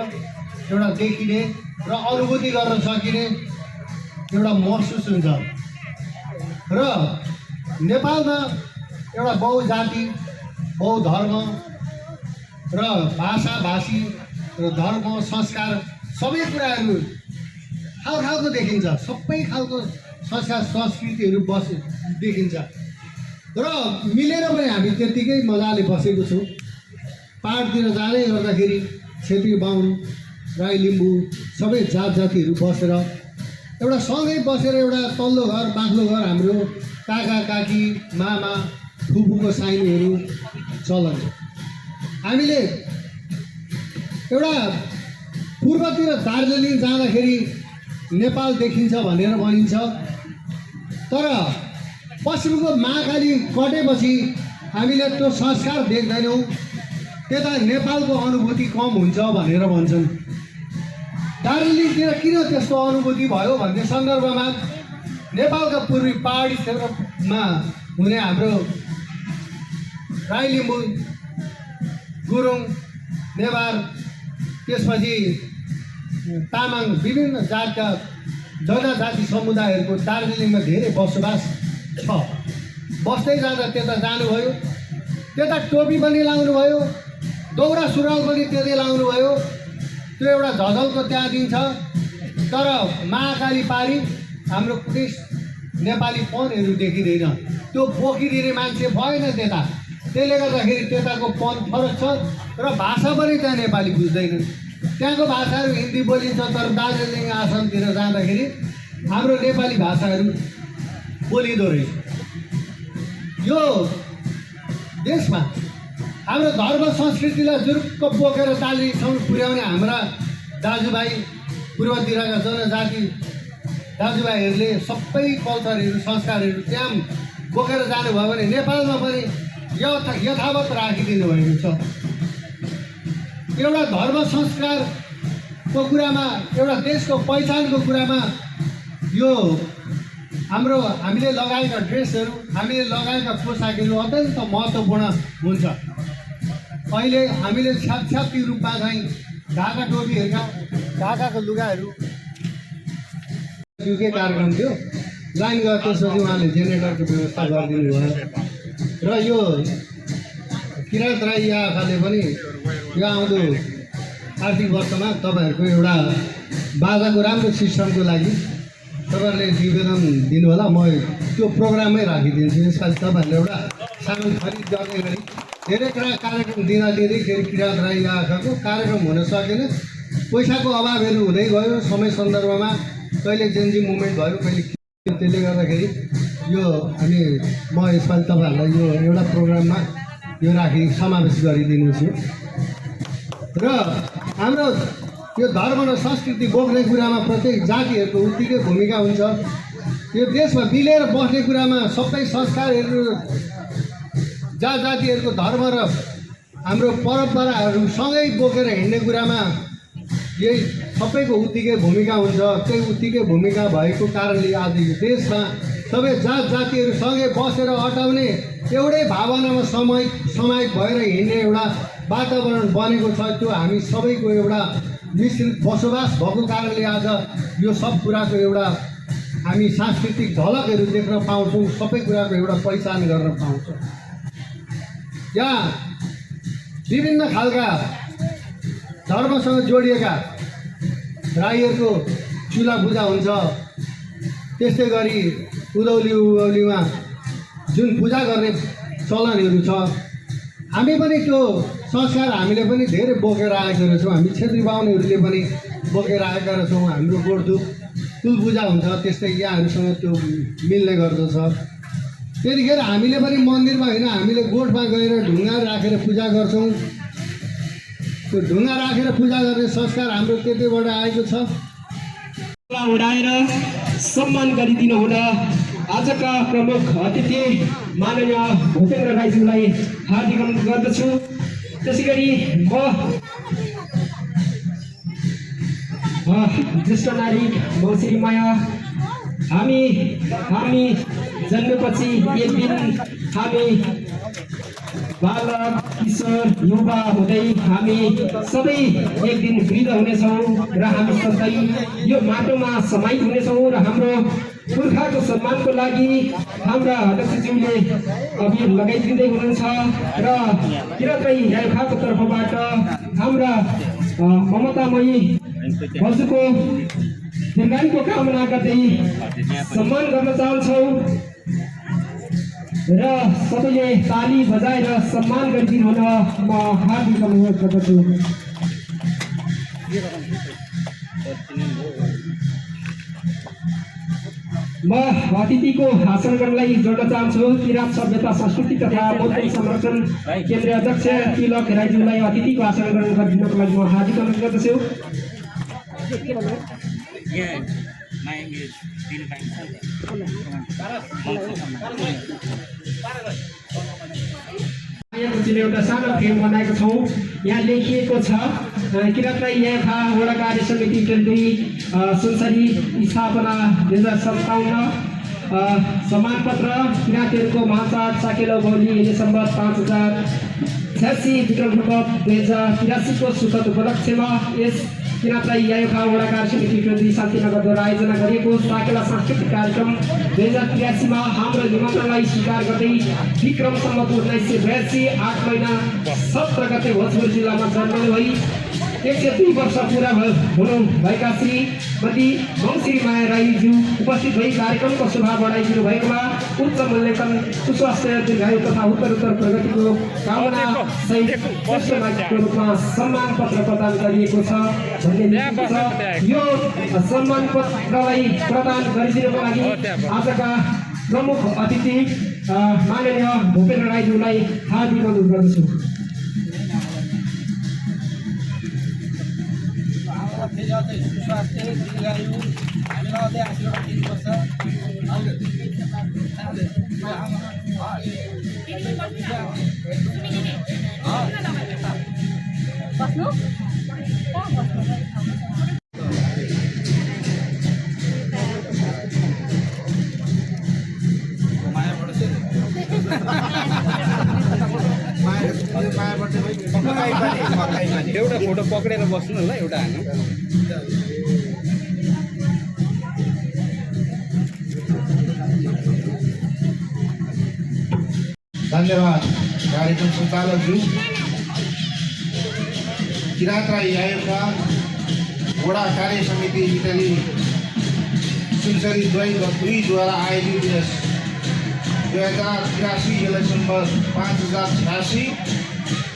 एउटा देखिने र अनुभूति गर्न सकिने एउटा महसुस हुन्छ। र नेपालमा एउटा बहुजाति, बहुधर्म र भाषा भाषी र धर्म संस्कार सबै कुराहरू खालको देखिन्छ, सबै खालको संस्कार संस्कृतिहरू देखिन्छ र मिलेर पनि हामी त्यत्तिकै मजाले बसेको छौँ। पाहाडतिर जाँदै गर्दाखेरि छेत्री बाहुन, राई लिम्बू सबै जातिहरू बसेर एउटा सँगै बसेर एउटा तल्लो घर माथिल्लो घर हाम्रो काका काकी मामा फुपूको साइनीहरू चलन। हामीले एउटा पूर्वतिर दार्जिलिङ जाँदाखेरि नेपाल देखिन्छ भनेर भनिन्छ, तर पश्चिमको महाकाली कटेपछि हामीले त्यो संस्कार देख्दैनौँ। त्यता नेपालको अनुभूति कम हुन्छ भनेर भन्छन्। दार्जिलिङतिर किन त्यस्तो अनुभूति भयो भन्ने सन्दर्भमा नेपालका पूर्वी पहाडी क्षेत्रमा हुने हाम्रो राई लिम्बू, गुरुङ, नेवार, त्यसपछि तामाङ विभिन्न जातका जनजाति समुदायहरूको दार्जिलिङमा धेरै बसोबास छ। बस्दै जाँदा त्यता जानुभयो, त्यता टोपी पनि लाउनुभयो, दौरा सुरुवाल पनि त्यतै लाउनुभयो। त्यो एउटा झझलको त्यहाँ दिन्छ, तर महाकाली पारी हाम्रो कुनै नेपाली पनहरू देखिँदैन। त्यो बोकिदिने मान्छे भएन त्यता, त्यसले गर्दाखेरि त्यताको पन फरक छ र भाषा पनि त्यहाँ नेपाली बुझ्दैन। त्यहाँको भाषाहरू हिन्दी बोलिन्छ, तर दार्जिलिङ आसामतिर जाँदाखेरि हाम्रो नेपाली भाषाहरू बोलिँदो रहेछ। यो देशमा हाम्रो धर्म संस्कृतिलाई जुरुक्क बोकेर दार्जिलिङसम्म पुर्याउने हाम्रा दाजुभाइ, पूर्वतिरका जनजाति दाजुभाइहरूले सबै कल्चरहरू संस्कारहरू त्यहाँ बोकेर जानुभयो भने नेपालमा पनि यथावत राखिदिनु भएको छ। एउटा धर्म संस्कारको कुरामा, एउटा देशको पहिचानको कुरामा यो हामीले लगाएका ड्रेसहरू, हामीले लगाएका पोसाकहरू अत्यन्त महत्त्वपूर्ण हुन्छ। अहिले हामीले छ्यापछ्यापी रूपमा चाहिँ ढाका टोपीहरूका, ढाकाको लुगाहरू के कार्यक्रम थियो, लाइन गयो। त्यसपछि उहाँले जेनेरेटरको व्यवस्था गरिदिनु भयो र यो किराँत राई आखाले पनि यो आउँदो आर्थिक वर्षमा तपाईँहरूको एउटा बाजाको राम्रो सिस्टमको लागि तपाईँहरूले निवेदन दिनुहोला। म त्यो प्रोग्रामै राखिदिन्छु। यसपालि तपाईँहरूले एउटा सामान खरिद गर्ने गरी धेरै कार्यक्रम दिँदाखेरि किराँत राई आखाको कार्यक्रम हुन सकेन। पैसाको अभावहरू हुँदै गयो समय सन्दर्भमा, कहिले जेन्जी मुभमेन्ट भयो, कहिले त्यसले गर्दाखेरि यो म यसपालि तपाईँहरूलाई यो एउटा प्रोग्राममा यो समावेश गरिदिनु छु। र हाम्रो यो धर्म र संस्कृति बोक्ने कुरामा प्रत्येक जातिहरूको उत्तिकै भूमिका हुन्छ। यो देशमा मिलेर बस्ने कुरामा सबै संस्कारहरू जातिहरूको धर्म र हाम्रो परम्पराहरू सँगै बोकेर हिँड्ने कुरामा यही सबैको उत्तिकै भूमिका हुन्छ। त्यही उत्तिकै भूमिका भएको कारणले आज यो देशमा सबै जातिहरू सँगै बसेर अटाउने एउटै भावनामा समाहित भएर हिँड्ने एउटा वातावरण बनेको छ। त्यो हामी सबैको एउटा मिश्रित बसोबास भएको कारणले आज यो सब कुराको एउटा हामी सांस्कृतिक झलकहरू देख्न पाउँछौँ, सबै कुराको एउटा पहिचान गर्न पाउँछौँ। यहाँ विभिन्न खालका धर्मसँग जोडिएका राईहरूको चुला पूजा हुन्छ। त्यस्तै गरी उधौलीमा जुन पूजा गर्ने चलनहरू छ, हामी पनि त्यो संस्कार हामीले पनि धेरै बोकेर आएका रहेछौँ। हामी छेत्री बाहुनहरूले पनि बोकेर आएका रहेछौँ। हाम्रो गोठधुप कुल पूजा हुन्छ, त्यस्तै यहाँहरूसँग त्यो मिल्ने गर्दछ। त्यतिखेर हामीले पनि मन्दिरमा होइन, हामीले गोठमा गएर ढुङ्गा राखेर पूजा गर्छौँ। त्यो ढुङ्गा राखेर पूजा गर्ने संस्कार हाम्रो त्यतिबाट आएको छ। उडाएर सम्मान गरिदिनु हुन आजका प्रमुख अतिथि माननीय भूपेन्द्र राईज्यूलाई हार्दिक अनुरोध गर्दछु। त्यसै गरी म ज्येष्ठ नागरिक मौसिरी माया, हामी जन्मेपछि एक दिन हामी बालक किशोर युवा हुँदै हामी सबै एक दिन वृद्ध हुनेछौँ र हामी सधैँ यो माटोमा समाहित हुनेछौँ र हाम्रो पुर्खाको सम्मानको लागि हाम्रा अध्यक्षज्यूले अभियान लगाइदिँदै हुनुहुन्छ र किराँतराई यायुखाको तर्फबाट हाम्रा ममतामयी बजुको दीर्घायुको कामना गर्दै सम्मान गर्न चाहन्छौँ र सबैले ताली बजाएर सम्मान गरिदिनु हुन म हार्दिक अनुरोध गर्दछु। म अतिथिको भाषण गर्नलाई जोड्न चाहन्छु। किराँत सभ्यता संस्कृति तथा बौद्धिक संरक्षण केन्द्रीय अध्यक्ष तिलक राईज्यूलाई अतिथिको भाषण गरिदिनको लागि म हार्दिक अनुरोध गर्दछु। एउटा सानो फ्रेम बनाएको छौँ। यहाँ लेखिएको छ किराँतराई यायुखा वडा कार्य समिति केन्द्री सुनसरी स्थापना 2057, सम्मानपत्र किराँतीहरूको महाचाड साकेलो भौली हिँड्ने सम्बत 5086 विक्रम सम्वत 2083 को सुखद उपलक्ष्यमा यस किराँतराई यायुखा वडा कार्य समिति केन्द्री शान्तिनगरद्वारा आयोजना गरिएको साकेला सांस्कृतिक कार्यक्रम 2083 मा हाम्रो निमन्त्रणलाई स्वीकार गर्दै विक्रम सम्वत 1982 8 महिना 17 गते भोजपुर जिल्लामा जन्मनुभई 102 वर्ष पुरा हुनु भएका श्रीमती मौसिरी माया राईज्यू उपस्थित भई कार्यक्रमको शोभा बढाइदिनु भएकोमा उच्च मूल्याङ्कन, सुस्वास्थ्य, दीर्घायु तथा उत्तरोत्तर प्रगतिको कामना सहित श्रेष्ठ नागरिकको रूपमा सम्मान पत्र प्रदान गरिएको छ भन्ने लेखिएको छ। यो सम्मान पत्रलाई प्रदान गरिदिनुको लागि आजका प्रमुख अतिथि माननीय भूपेन्द्र राईज्यूलाई हार्दिक अनुरोध गर्दछु। स्वास्थ्य दीर्घायु हामीलाई अझै आशीर्वाद दिनुपर्छ। बस्नु एउटा फोटो पक्रेर बस्नु ल, एउटा हाल्नु। धन्यवाद कार्यक्रम सञ्चालकज्यू। किराँतराई यायुखा वडा कार्य समिति इटली सुनसरी 2 आयोजित यस 2083 इलेक्सन 5086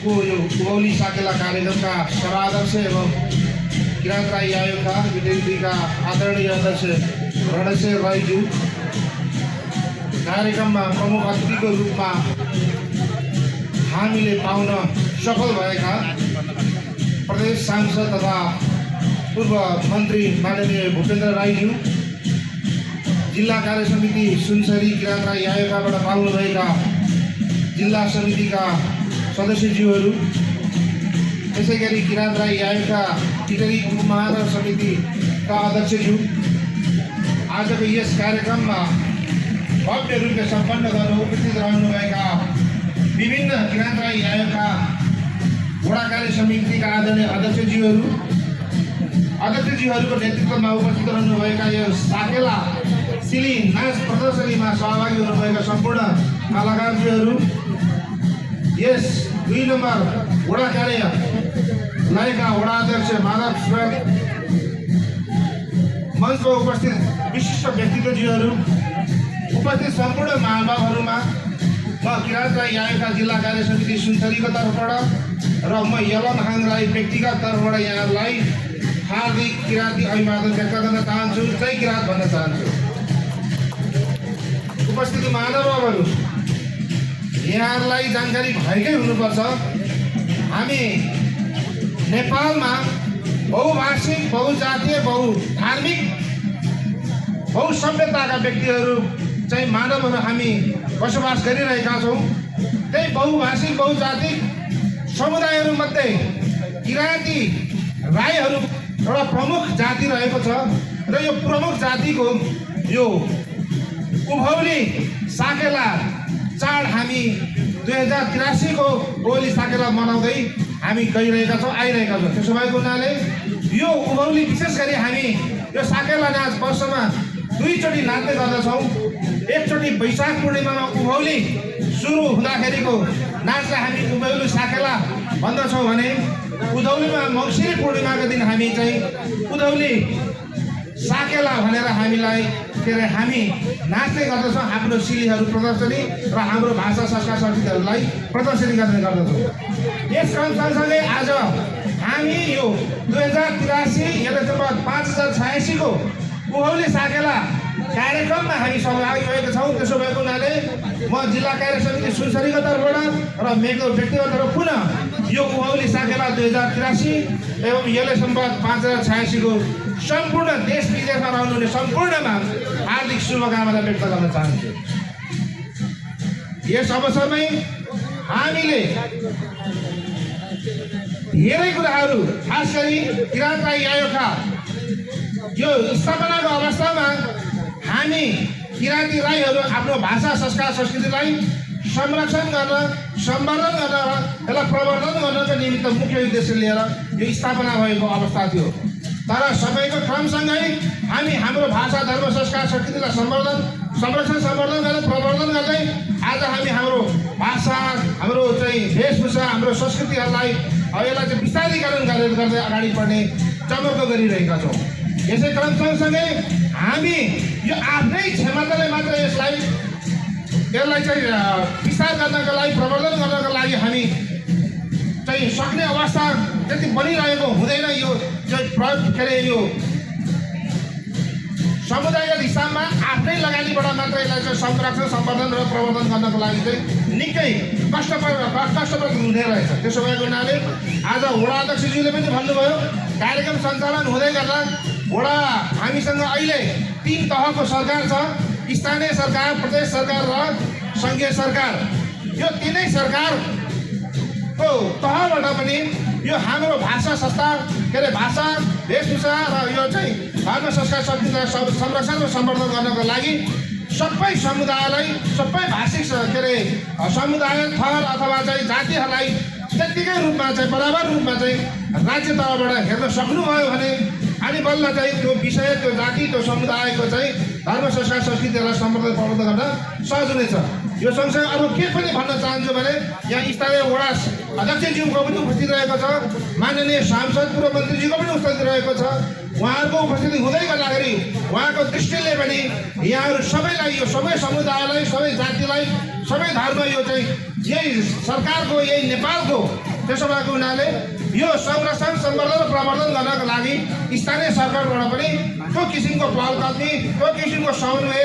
को यो उभौली साकेला कार्यक्रमका सर्वाध्यक्ष एवं किराँतराई यायुखा विद्यार्थीका आदरणीय अध्यक्ष रणेश्वर राईज्यू, कार्यक्रममा प्रमुख अतिथिको रूपमा हामीले पाउन सफल भएका प्रदेश सांसद तथा पूर्व मन्त्री माननीय भूपेन्द्र राईज्यू, जिल्ला कार्य समिति सुनसरी किरात राई आयोगबाट पाल्नुभएका जिल्ला समितिका सदस्यज्यूहरू, त्यसै गरी किरात राई आयोगका टिटरी उपमहानगर समितिका अध्यक्षज्यू, आजको यस कार्यक्रममा भव्य रूपले सम्पन्न गर्न उपस्थित रहनुभएका विभिन्न किरात राई आयोगका वडा कार्य समितिका आदरणीय अध्यक्षज्यूहरूको नेतृत्वमा उपस्थित रहनुभएका यो साकेला सिली नाच प्रदर्शनीमा सहभागी हुनुभएका सम्पूर्ण कलाकारज्यूहरू, यस 2 नम्बर वडा कार्यालयका वडा अध्यक्ष माधव श्रेष्ठ, मञ्चमा उपस्थित विशिष्ट व्यक्तित्वज्यूहरू, उपस्थित सम्पूर्ण महानुभावहरूमा म किरात राई आयोगका जिल्ला कार्य समिति सुनसरीको तर्फबाट र म यलनहाङ राई व्यक्तिगत तर्फबाट यहाँहरूलाई हार्दिक किराती अभिवादन व्यक्त गर्न चाहन्छु, जय किरात भन्न चाहन्छु। उपस्थित महानुभावहरू, यहाँहरूलाई जानकारी भएकै हुनुपर्छ, हामी नेपालमा बहुभाषिक, बहुजातीय, बहुधार्मिक, बहुसभ्यताका व्यक्तिहरू चाहिँ मानवहरू हामी बसोबास गरिरहेका छौँ। त्यही बहुभाषिक, बहुजातिक समुदायहरूमध्ये किराँती राईहरू एउटा प्रमुख जाति रहेको छ र यो प्रमुख जातिको यो उभौली साकेला चाड हामी 2083 को उभौली साकेला मनाउँदै हामी गइरहेका छौँ, आइरहेका छौँ। त्यसो भएको हुनाले यो उभौली विशेष गरी हामी यो साकेला नाच वर्षमा 2 चोटि नाच्ने गर्दछौँ। एकचोटि वैशाख पूर्णिमामा उभौली सुरु हुँदाखेरिको नाचलाई हामी उभौली साकेला भन्दछौँ भने उधौलीमा मङ्सिरी पूर्णिमाको दिन हामी चाहिँ उधौली साकेला भनेर हामीलाई हामी नाच्ने गर्दछौँ। हाम्रो सिलीहरू प्रदर्शनी र हाम्रो भाषा संस्कार संस्कृतिहरूलाई प्रदर्शनी गर्ने गर्दछौँ। यस क्रम सँगसँगै आज हामी यो 2083 यथासम्म 5086 को उभौली साकेला कार्यक्रममा हामी सहभागी भएका छौँ। त्यसो भएको हुनाले म जिल्ला कार्य समिति सुनसरीको तर्फबाट र मेरो व्यक्तिगत तर्फ पुनः यो उभौली साकेला 2083 एवं यसले सम्बन्ध 5086 को सम्पूर्ण देश विदेशमा रहनुहुने सम्पूर्णमा हार्दिक शुभकामना व्यक्त गर्न चाहन्छु। यस अवसरमै हामीले धेरै कुराहरू, खास गरी किरात राई आयोगका यो स्थापनाको अवस्थामा हामी किराँती राईहरू आफ्नो भाषा संस्कार संस्कृतिलाई संरक्षण गर्न, सम्वर्धन गर्न र यसलाई प्रवर्धन गर्नको निमित्त मुख्य उद्देश्य लिएर यो स्थापना भएको अवस्था थियो। तर सबैको क्रमसँगै हामी हाम्रो भाषा, धर्म, संस्कार संस्कृतिलाई संरक्षण सम्वर्धन गर्दै प्रवर्धन गर्दै आज हामी हाम्रो भाषा, हाम्रो चाहिँ वेशभूषा, हाम्रो संस्कृतिहरूलाई यसलाई चाहिँ विस्तारीकरण गर्दै अगाडि बढ्ने चमर्को गरिरहेका छौँ। यसै क्रम सँगसँगै हामी यो आफ्नै क्षमताले मात्र यसलाई चाहिँ विस्तार गर्नको लागि, प्रवर्धन गर्नको लागि हामी चाहिँ सक्ने अवस्था त्यति बनिरहेको हुँदैन। यो चाहिँ यो समुदायगत हिसाबमा आफ्नै लगानीबाट मात्र यसलाई चाहिँ संरक्षण, सम्वर्धन र प्रवर्धन गर्नको लागि चाहिँ निकै कष्टप्रद हुँदै रहेछ। त्यसो भएको हुनाले आज वडा अध्यक्षज्यूले पनि भन्नुभयो, कार्यक्रम सञ्चालन हुँदै गर्दा वडा हामीसँग अहिले 3 तहको सरकार छ, स्थानीय सरकार, प्रदेश सरकार र सङ्घीय सरकार। यो तीनै सरकारको तहबाट पनि यो हाम्रो भाषा संस्कार भाषा, वेशभूषा र यो चाहिँ धर्म संस्कार संस्कृतिलाई संरक्षण र सम्वर्धन गर्नको लागि सबै समुदायलाई, सबै भाषिक समुदाय, थर अथवा चाहिँ जातिहरूलाई त्यत्तिकै रूपमा चाहिँ बराबर रूपमा चाहिँ राज्य तहबाट हेर्न सक्नुभयो भने अनि बल्ल चाहिँ त्यो विषय, त्यो जाति, त्यो समुदायको चाहिँ धर्म संस्कार संस्कृतिहरूलाई सम्वर्धन प्रवर्धन गर्न सहज हुनेछ। यो सँगसँगै अरू के पनि भन्न चाहन्छु भने यहाँ स्थानीय वडा अध्यक्षज्यूको पनि उपस्थित रहेको छ, माननीय सांसद पूर्व मन्त्रीज्यूको पनि उपस्थित रहेको छ। उहाँहरूको उपस्थिति हुँदै गर्दाखेरि उहाँको दृष्टिले पनि यहाँहरू सबैलाई, यो सबै समुदायलाई, सबै जातिलाई, सबै धर्म, यो चाहिँ यही सरकारको, यही नेपालको, त्यसो भएको हुनाले यो संरक्षण, सम्वर्धन र प्रवर्धन गर्नको लागि स्थानीय सरकारबाट पनि त्यो किसिमको पहल कदमी, त्यो किसिमको समन्वय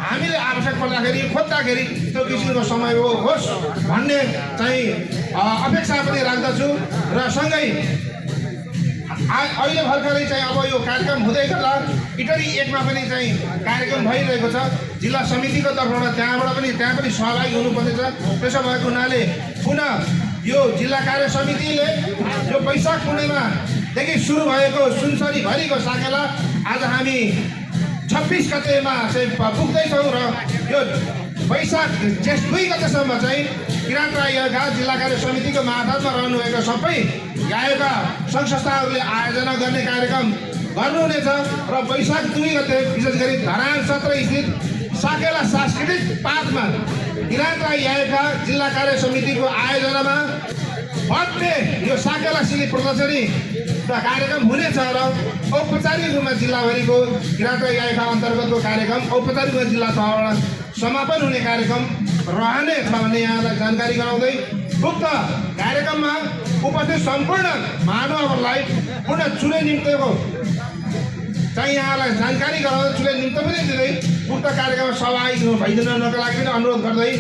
हामीले आवश्यक पर्दाखेरि खोज्दाखेरि त्यो किसिमको समय होस् भन्ने चाहिँ अपेक्षा पनि राख्दछु। र सँगै अहिले भर्खरै चाहिँ अब यो कार्यक्रम हुँदै गर्दा इटरी 1मा पनि चाहिँ कार्यक्रम भइरहेको छ जिल्ला समितिको तर्फबाट त्यहाँ पनि सहभागी हुनुपर्नेछ। त्यसो भएको हुनाले पुनः यो जिल्ला कार्य समितिले यो वैशाख पूर्णिमादेखि सुरु भएको सुनसरीभरिको साकेला आज हामी 26 गतेमा चाहिँ पुग्दैछौँ र यो वैशाख जेठ 2 गतेसम्म चाहिँ किराँत राईका जिल्ला कार्य समितिको मातहतमा रहनुभएका सबै गायकका सङ्घ संस्थाहरूले आयोजना गर्ने कार्यक्रम गर्नुहुनेछ र वैशाख 2 गते विशेष गरी धरान 17 स्थित साकेला सांस्कृतिक पार्कमा किराँत राई गायकका जिल्ला कार्य समितिको आयोजनामा भव्य यो साकेला सिली प्रदर्शनी कार्यक्रम हुनेछ र औपचारिक रूपमा जिल्लाभरिको किराँत राई गायकका अन्तर्गतको कार्यक्रम औपचारिक रूपमा जिल्ला तहबाट समापन हुने कार्यक्रम रहनेछ भन्ने यहाँलाई जानकारी गराउँदै उक्त कार्यक्रममा उपस्थित सम्पूर्ण महानुभावहरूलाई पुनः चुने निम्तिको चाहिँ यहाँलाई जानकारी गराउँदै चुने निम्ति पनि दिँदै उक्त कार्यक्रममा सहभागी भइदिनको लागि पनि अनुरोध गर्दै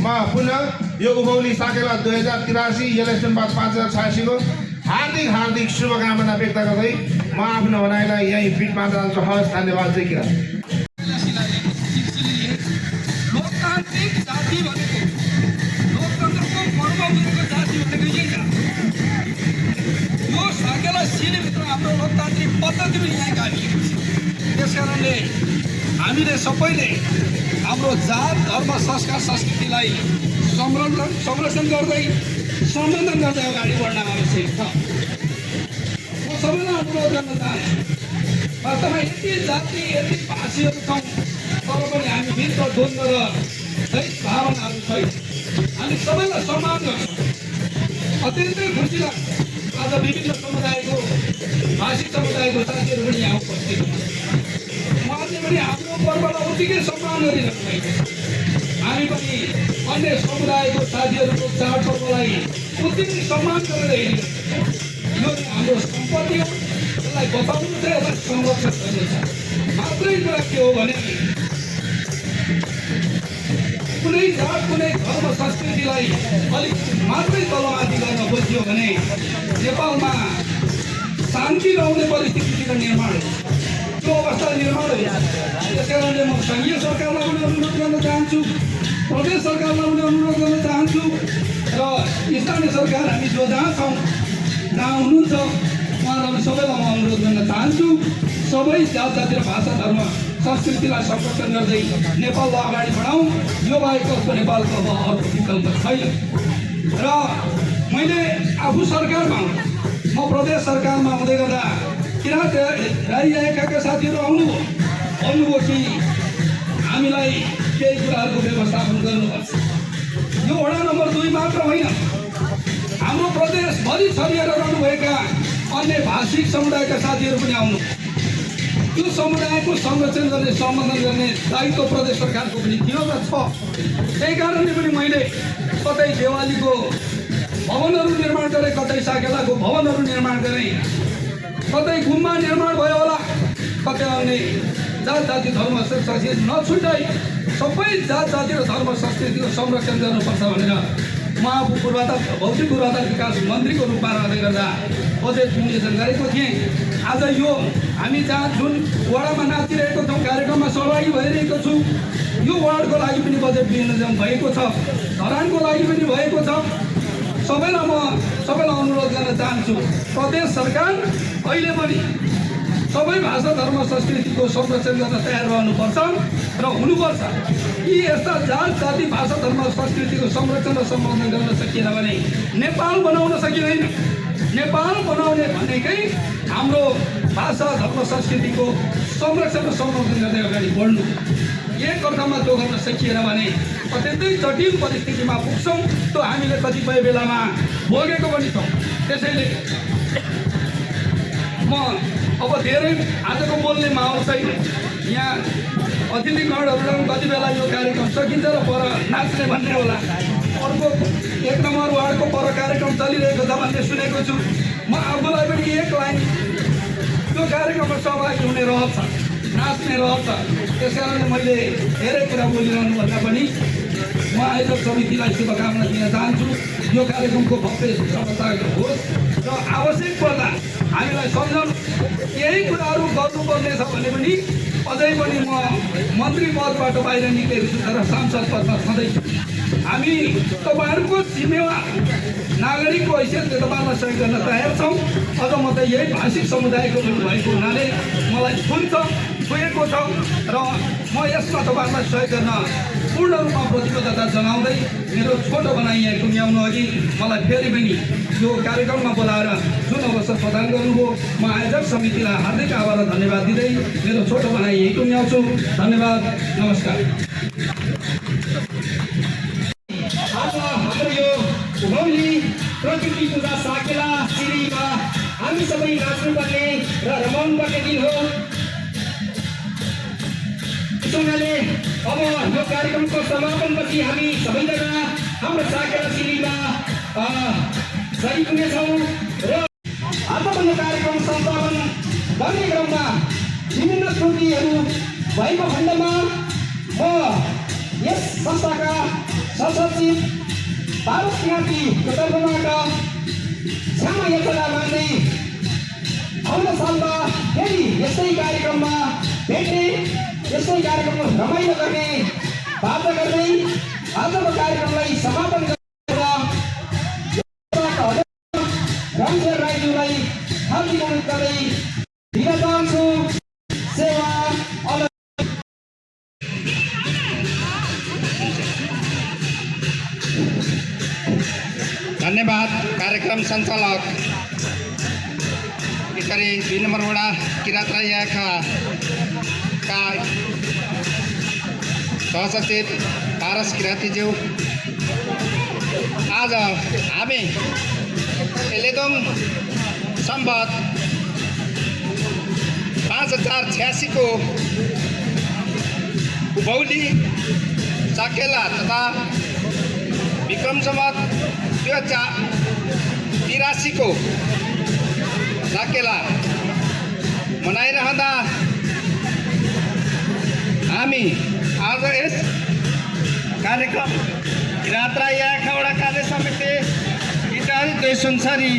म पुनः यो उभौली साकेला 2083 इलेक्सन बाद 5086 को हार्दिक शुभकामना व्यक्त गर्दै म आफ्नो भनाइलाई यहीँ बिट मार्न चाहन्छु। हवस्, धन्यवाद। जय किराँत। लोकतान्त्रिक जाति भनेको लोकतन्त्रको पर्व भनेको जाति भनेको यही हो। यो साकेला सिलीभित्र हाम्रो लोकतान्त्रिक पद्धति पनि यहीँ गाभिएको छ। त्यस कारणले हामीले सबैले हाम्रो जात धर्म संस्कार संस्कृतिलाई संरक्षण गर्दै सम्बन्धन गर्दै अगाडि बढ्न आवश्यक छ। म सबैलाई अनुरोध गर्न चाहन्छु, वास्तवमा यति जाति यति भाषीहरू छौँ तर पनि हामी भित्र द्वन्द्व र दैहिक भावनाहरू छैन। हामी सबैलाई सम्मान गर्छौँ। अत्यन्तै खुसी लाग्छ आज विभिन्न समुदायको भाषी समुदायको साथीहरू पनि यहाँ उपस्थित उहाँले पनि हाम्रो पर्वलाई उत्तिकै सम्मान गरिरहनु भएको छ। हामी पनि अन्य समुदायको साथीहरूको चाडपर्वलाई उत्तिकै सम्मान गरेर हिँडिरहेको छ। यो हाम्रो सम्पत्ति हो, यसलाई बचाउनु छ, यसलाई संरक्षण गर्नु छ। मात्रै कुरा के हो भने कुनै जात कुनै धर्म संस्कृतिलाई अलिक मात्रै तलमाथि गर्न खोजियो भने नेपालमा शान्ति रहने परिस्थितिको निर्माण हुन्छ, त्यो अवस्था निर्माण हुन्छ। त्यस कारणले म सङ्घीय सरकारलाई पनि अनुरोध गर्न चाहन्छु, प्रदेश सरकारलाई पनि अनुरोध गर्न चाहन्छु र स्थानीय सरकार हामी जो जहाँ छौँ जहाँ हुनुहुन्छ उहाँहरूलाई सबैलाई म अनुरोध गर्न चाहन्छु, सबै जात जाति र भाषा धर्म संस्कृतिलाई संरक्षण गर्दै नेपाललाई अगाडि बढाउँ। यो बाहेक नेपालको अब अर्को विकल्प छैन। र मैले आफू सरकारमा म प्रदेश सरकारमा हुँदै गर्दा किराँत राई गायकका साथीहरू आउनुभयो कि हामीलाई केही कुराहरूको व्यवस्थापन गर्नुपर्छ। यो वडा नम्बर 2 मात्र होइन, हाम्रो प्रदेशभरि छरिएर रहनुभएका अन्य भाषिक समुदायका साथीहरू पनि आउनु। यो समुदायको संरक्षण गर्ने सम्बोधन गर्ने दायित्व प्रदेश सरकारको पनि थियो र छ। त्यही कारणले पनि मैले कतै देवालीको भवनहरू निर्माण गरेँ, कतै साकेलाको भवनहरू निर्माण गरेँ, कतै गुम्बा निर्माण भयो होला, कतै अन्य जात जाति धर्म संस्कृति नछुट्याई सबै जात जाति र धर्म संस्कृतिको संरक्षण गर्नुपर्छ भनेर म आफू भौतिक पूर्वाधार विकास मन्त्रीको रूपमा रहँदै गर्दा बजेट निर्देशन गरेको थिएँ। आज यो हामी जहाँ जुन वडामा नाचिरहेको छौँ, कार्यक्रममा सहभागी भइरहेको छु, यो वार्डको लागि पनि बजेट विनियोजन भएको छ, धरानको लागि पनि भएको छ। सबैलाई अनुरोध गर्न चाहन्छु, प्रदेश सरकार अहिले पनि सबै भाषा धर्म संस्कृतिको संरक्षण गर्न तयार रहनुपर्छ र हुनुपर्छ। यी यस्ता जात जाति भाषा धर्म संस्कृतिको संरक्षण र सम्वर्धन गर्न सकिएन भने नेपाल बनाउन सकिँदैन। नेपाल बनाउने भनेकै हाम्रो भाषा धर्म संस्कृतिको संरक्षण र सम्वर्धन गर्दै अगाडि बढ्नु। एक अर्थमा त्यो गर्न सकिएन भने अत्यन्तै जटिल परिस्थितिमा पुग्छौँ। त्यो हामीले कतिपय बेलामा भोगेको पनि छौँ। त्यसैले म अब धेरै आजको बोल्ने माहौल छैन। यहाँ अतिथिगणहरूलाई पनि कति बेला यो कार्यक्रम सकिन्छ र पर नाच्ने भन्ने होला। अर्को 1 नम्बर वार्डको पर कार्यक्रम चलिरहेको छ भन्ने सुनेको छु। म आफूलाई पनि एक लाइन त्यो कार्यक्रममा सहभागी हुने रहर छ, नाच्ने रहर छ। त्यस कारणले मैले धेरै कुरा बोलिरहनुभन्दा पनि म आयोजक समितिलाई शुभकामना दिन चाहन्छु। यो कार्यक्रमको भव्य सफलता होस् र र आवश्यक पर्दा हामीलाई सम्झाउनु केही कुराहरू गर्नुपर्नेछ भने पनि अझै पनि म मन्त्री पदबाट बाहिर निक्लेको छु तर सांसद पदमा छँदैछु। हामी तपाईँहरूको जिम्मेवार नागरिकको हैसियतले तपाईँलाई सहयोग गर्न तयार छौँ। अझ म त यही भाषिक समुदायको पनि भएको हुनाले मलाई छुएको छ र म यसमा तपाईँहरूलाई सहयोग गर्न पूर्ण रूपमा प्रतिबद्धता जनाउँदै मेरो छोटो भनाइ यहाँ टुङ्ग्याउनु अघि मलाई फेरि पनि यो कार्यक्रममा बोलाएर जुन अवसर प्रदान गर्नुभयो म आयोजक समितिलाई हार्दिक आभार र धन्यवाद दिँदै मेरो छोटो भनाइ यही टुङ्ग्याउँछु। धन्यवाद, नमस्कार। आज हाम्रो यो उभौली प्रकृति पूजा साकेला सिरीमा हामी सबै नाच्नुपर्ने र रमाउनुपर्ने दिन हो। त्यसैले अब यो कार्यक्रमको समापनपछि हामी सबैजना हाम्रो साकेला सिरीमा सरिक हुनेछौँ र आजको यो कार्यक्रम सञ्चालन गर्ने क्रममा विभिन्न त्रुटिहरू भएको खण्डमा म यस संस्थाका सहसचिव पारस किराँतीको तर्फबाट क्षमा याचना माग्दै आउँदो सालमा फेरि यस्तै कार्यक्रममा भेट्ने, यस्तै कार्यक्रममा रमाइलो गर्ने बाचा गर्दै आजको कार्यक्रमलाई समापन गरेर रामशेर राईज्यूलाई हार्दिक अनुरोध गर्दै दिन चाहन्छु। सेवा धन्यवाद कार्यक्रम सञ्चालक यसरी 2 नम्बर वडा किरात राई याखा का सहसचिव पारस किराँतीज्यू। आज हामी एलेदोङ सम्बत 5086 को उभौली साकेला तथा विक्रम सम्बत 2083 को साकेला मनाइरहँदा हामी आज यस कार्यक्रम किरात राई याखा वडा कार्य समिति इटारी 2 संसारी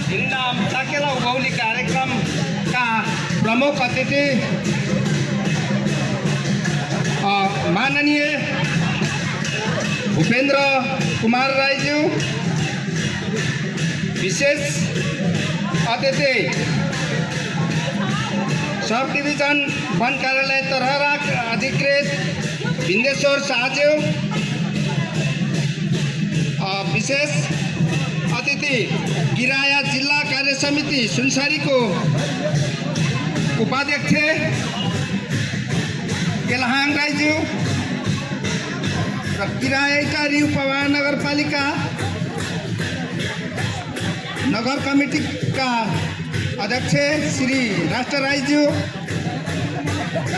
हिन्नाम साकेला उभौली कार्यक्रम का प्रमुख अतिथि माननीय भूपेन्द्र कुमार राईज्यू, विशेष अतिथि सब डिभिजन वन कार्यालय तरहरा अधिकृत बिन्देश्वर शाहज्यू, विशेष अतिथि गिराया जिल्ला कार्य समिति सुनसरी को उपाध्यक्ष केलहाङ राईज्यू र गिराया उपमहानगरपालिका नगर कमिटी का अध्यक्ष श्री राष्ट्र राईज्यू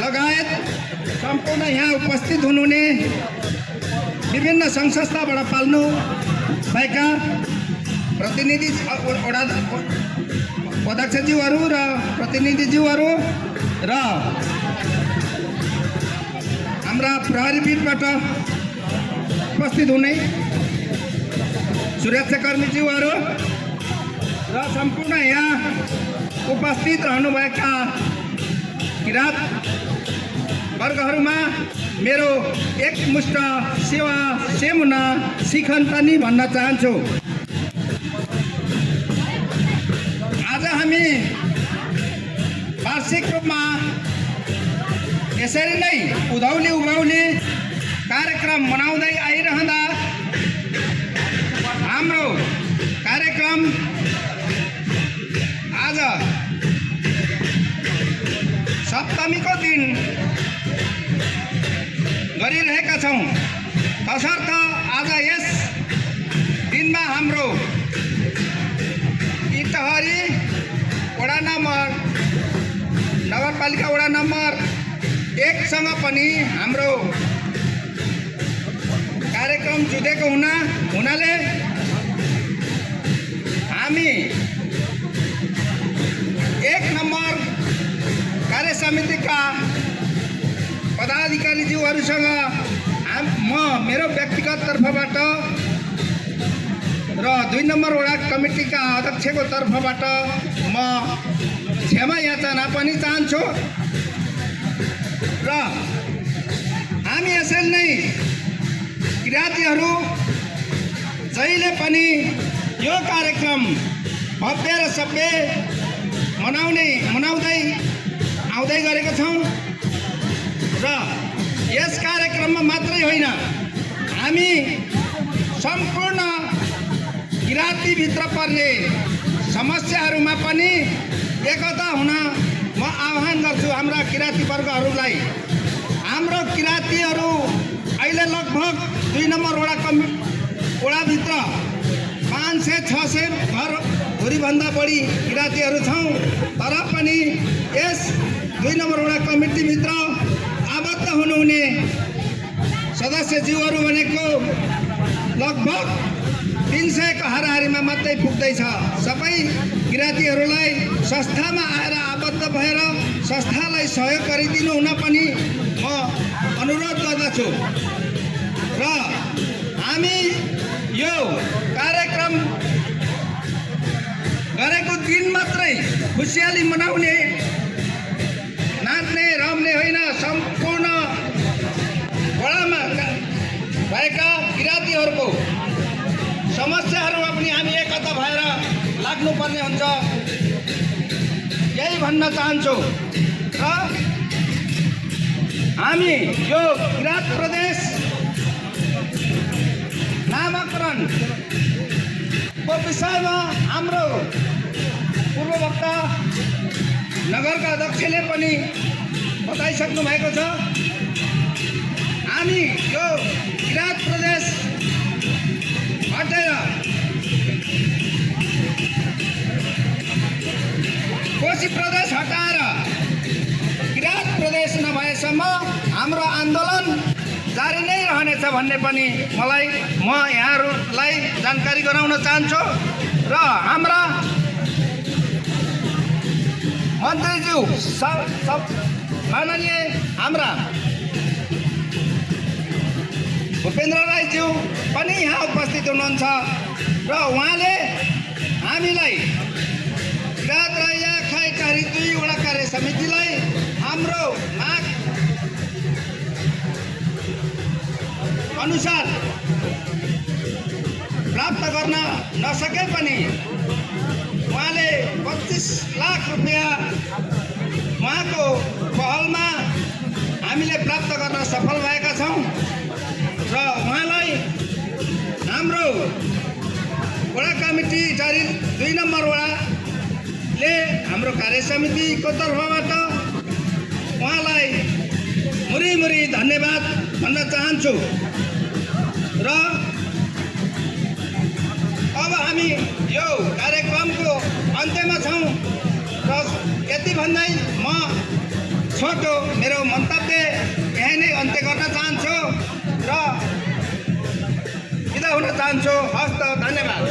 लगायत सम्पूर्ण यहाँ उपस्थित हुनुहुने विभिन्न सङ्घ संस्थाबाट पाल्नु भएका प्रतिनिधि अध्यक्षज्यूहरू र प्रतिनिधिज्यूहरू र हाम्रा प्रहरी बिटबाट उपस्थित हुने सुरक्षाकर्मीज्यूहरू र सम्पूर्ण यहाँ उपस्थित रहनुभएका किरात वर्गहरूमा मेरो एकमुष्ट सेवा सेमुना शिखन पनि भन्न चाहन्छु। आज हामी वार्षिक रूपमा यसरी नै उभौली कार्यक्रम मनाउँदै आइरहँदा हाम्रो कार्यक्रम आज सप्तमीको दिन गरिरहेका छौँ। तसर्थ आज यस दिनमा हाम्रो इटहरी वडा नम्बर नगरपालिका वडा नम्बर 1 सँग पनि हाम्रो कार्यक्रम जुटेको हुनाले हामी 1 नम्बर कार्य समितिका पदाधिकारीज्यूहरूसँग म मेरो व्यक्तिगत तर्फबाट र 2 नम्बर वडा कमिटीका अध्यक्षको तर्फबाट म क्षमा याचना पनि चाहन्छु र हामी यसरी नै किराँतीहरू जहिले पनि यो कार्यक्रम भव्य र सभ्य मनाउँदै आउँदै गरेका छौँ र यस कार्यक्रममा मात्रै होइन हामी सम्पूर्ण किराँतीभित्र पर्ने समस्याहरूमा पनि एकता हुन म आह्वान गर्छु हाम्रा किराँती वर्गहरूलाई। हाम्रो किराँतीहरू अहिले लगभग 2 नम्बर वडाभित्र 500-600 घरभरिभन्दा बढी किराँतीहरू छौँ, तर पनि यस 2 नम्बर वडा कमिटीभित्र आबद्ध हुनुहुने सदस्यज्यूहरू भनेको लगभग 300 को हाराहारीमा मात्रै पुग्दैछ। सबै किराँतीहरूलाई संस्थामा आएर आबद्ध भएर संस्थालाई सहयोग गरिदिनु हुन पनि म अनुरोध गर्दछु र हामी यो कार्यक्रम गरेको दिन मात्रै खुसियाली मनाउने नाच्ने रम्ने होइन, सम्पूर्ण वडामा भएका किराँतीहरूको समस्याहरूमा पनि हामी एकता भएर लाग्नुपर्ने हुन्छ, यही भन्न चाहन्छु। र हामी यो किराँत प्रदेश नामाकरणको विषयमा हाम्रो पूर्ववक्ता नगरका अध्यक्षले पनि बताइसक्नु भएको छ। हामी यो किराँत प्रदेश हटेर कोशी प्रदेश हटाएर किराँत प्रदेश नभएसम्म हाम्रो आन्दोलन जारी नै रहनेछ भन्ने पनि म यहाँहरूलाई जानकारी गराउन चाहन्छु र हाम्रा मन्त्रीज्यू माननीय हाम्रा भूपेन्द्र राईज्यू पनि यहाँ उपस्थित हुनुहुन्छ र उहाँले हामीलाई किराँत राईया खाइटारी 2 वडा कार्य समितिलाई हाम्रो माग अनुसार प्राप्त गर्न नसके पनि उहाँले 25 लाख रुपियाँ उहाँको पहलमा हामीले प्राप्त गर्न सफल भएका छौँ र उहाँलाई हाम्रो वडा कमिटी जारी 2 नम्बर वडाले हाम्रो कार्य समितिको तर्फबाट उहाँलाई मुरी धन्यवाद भन्न चाहन्छु र अब हामी यो कार्यक्रमको अन्त्यमा छौँ र यति भन्दै म छोटो मेरो मन्तव्य यही नै अन्त्य गर्न चाहन्छु र बिदा हुन चाहन्छु। हस्त, धन्यवाद।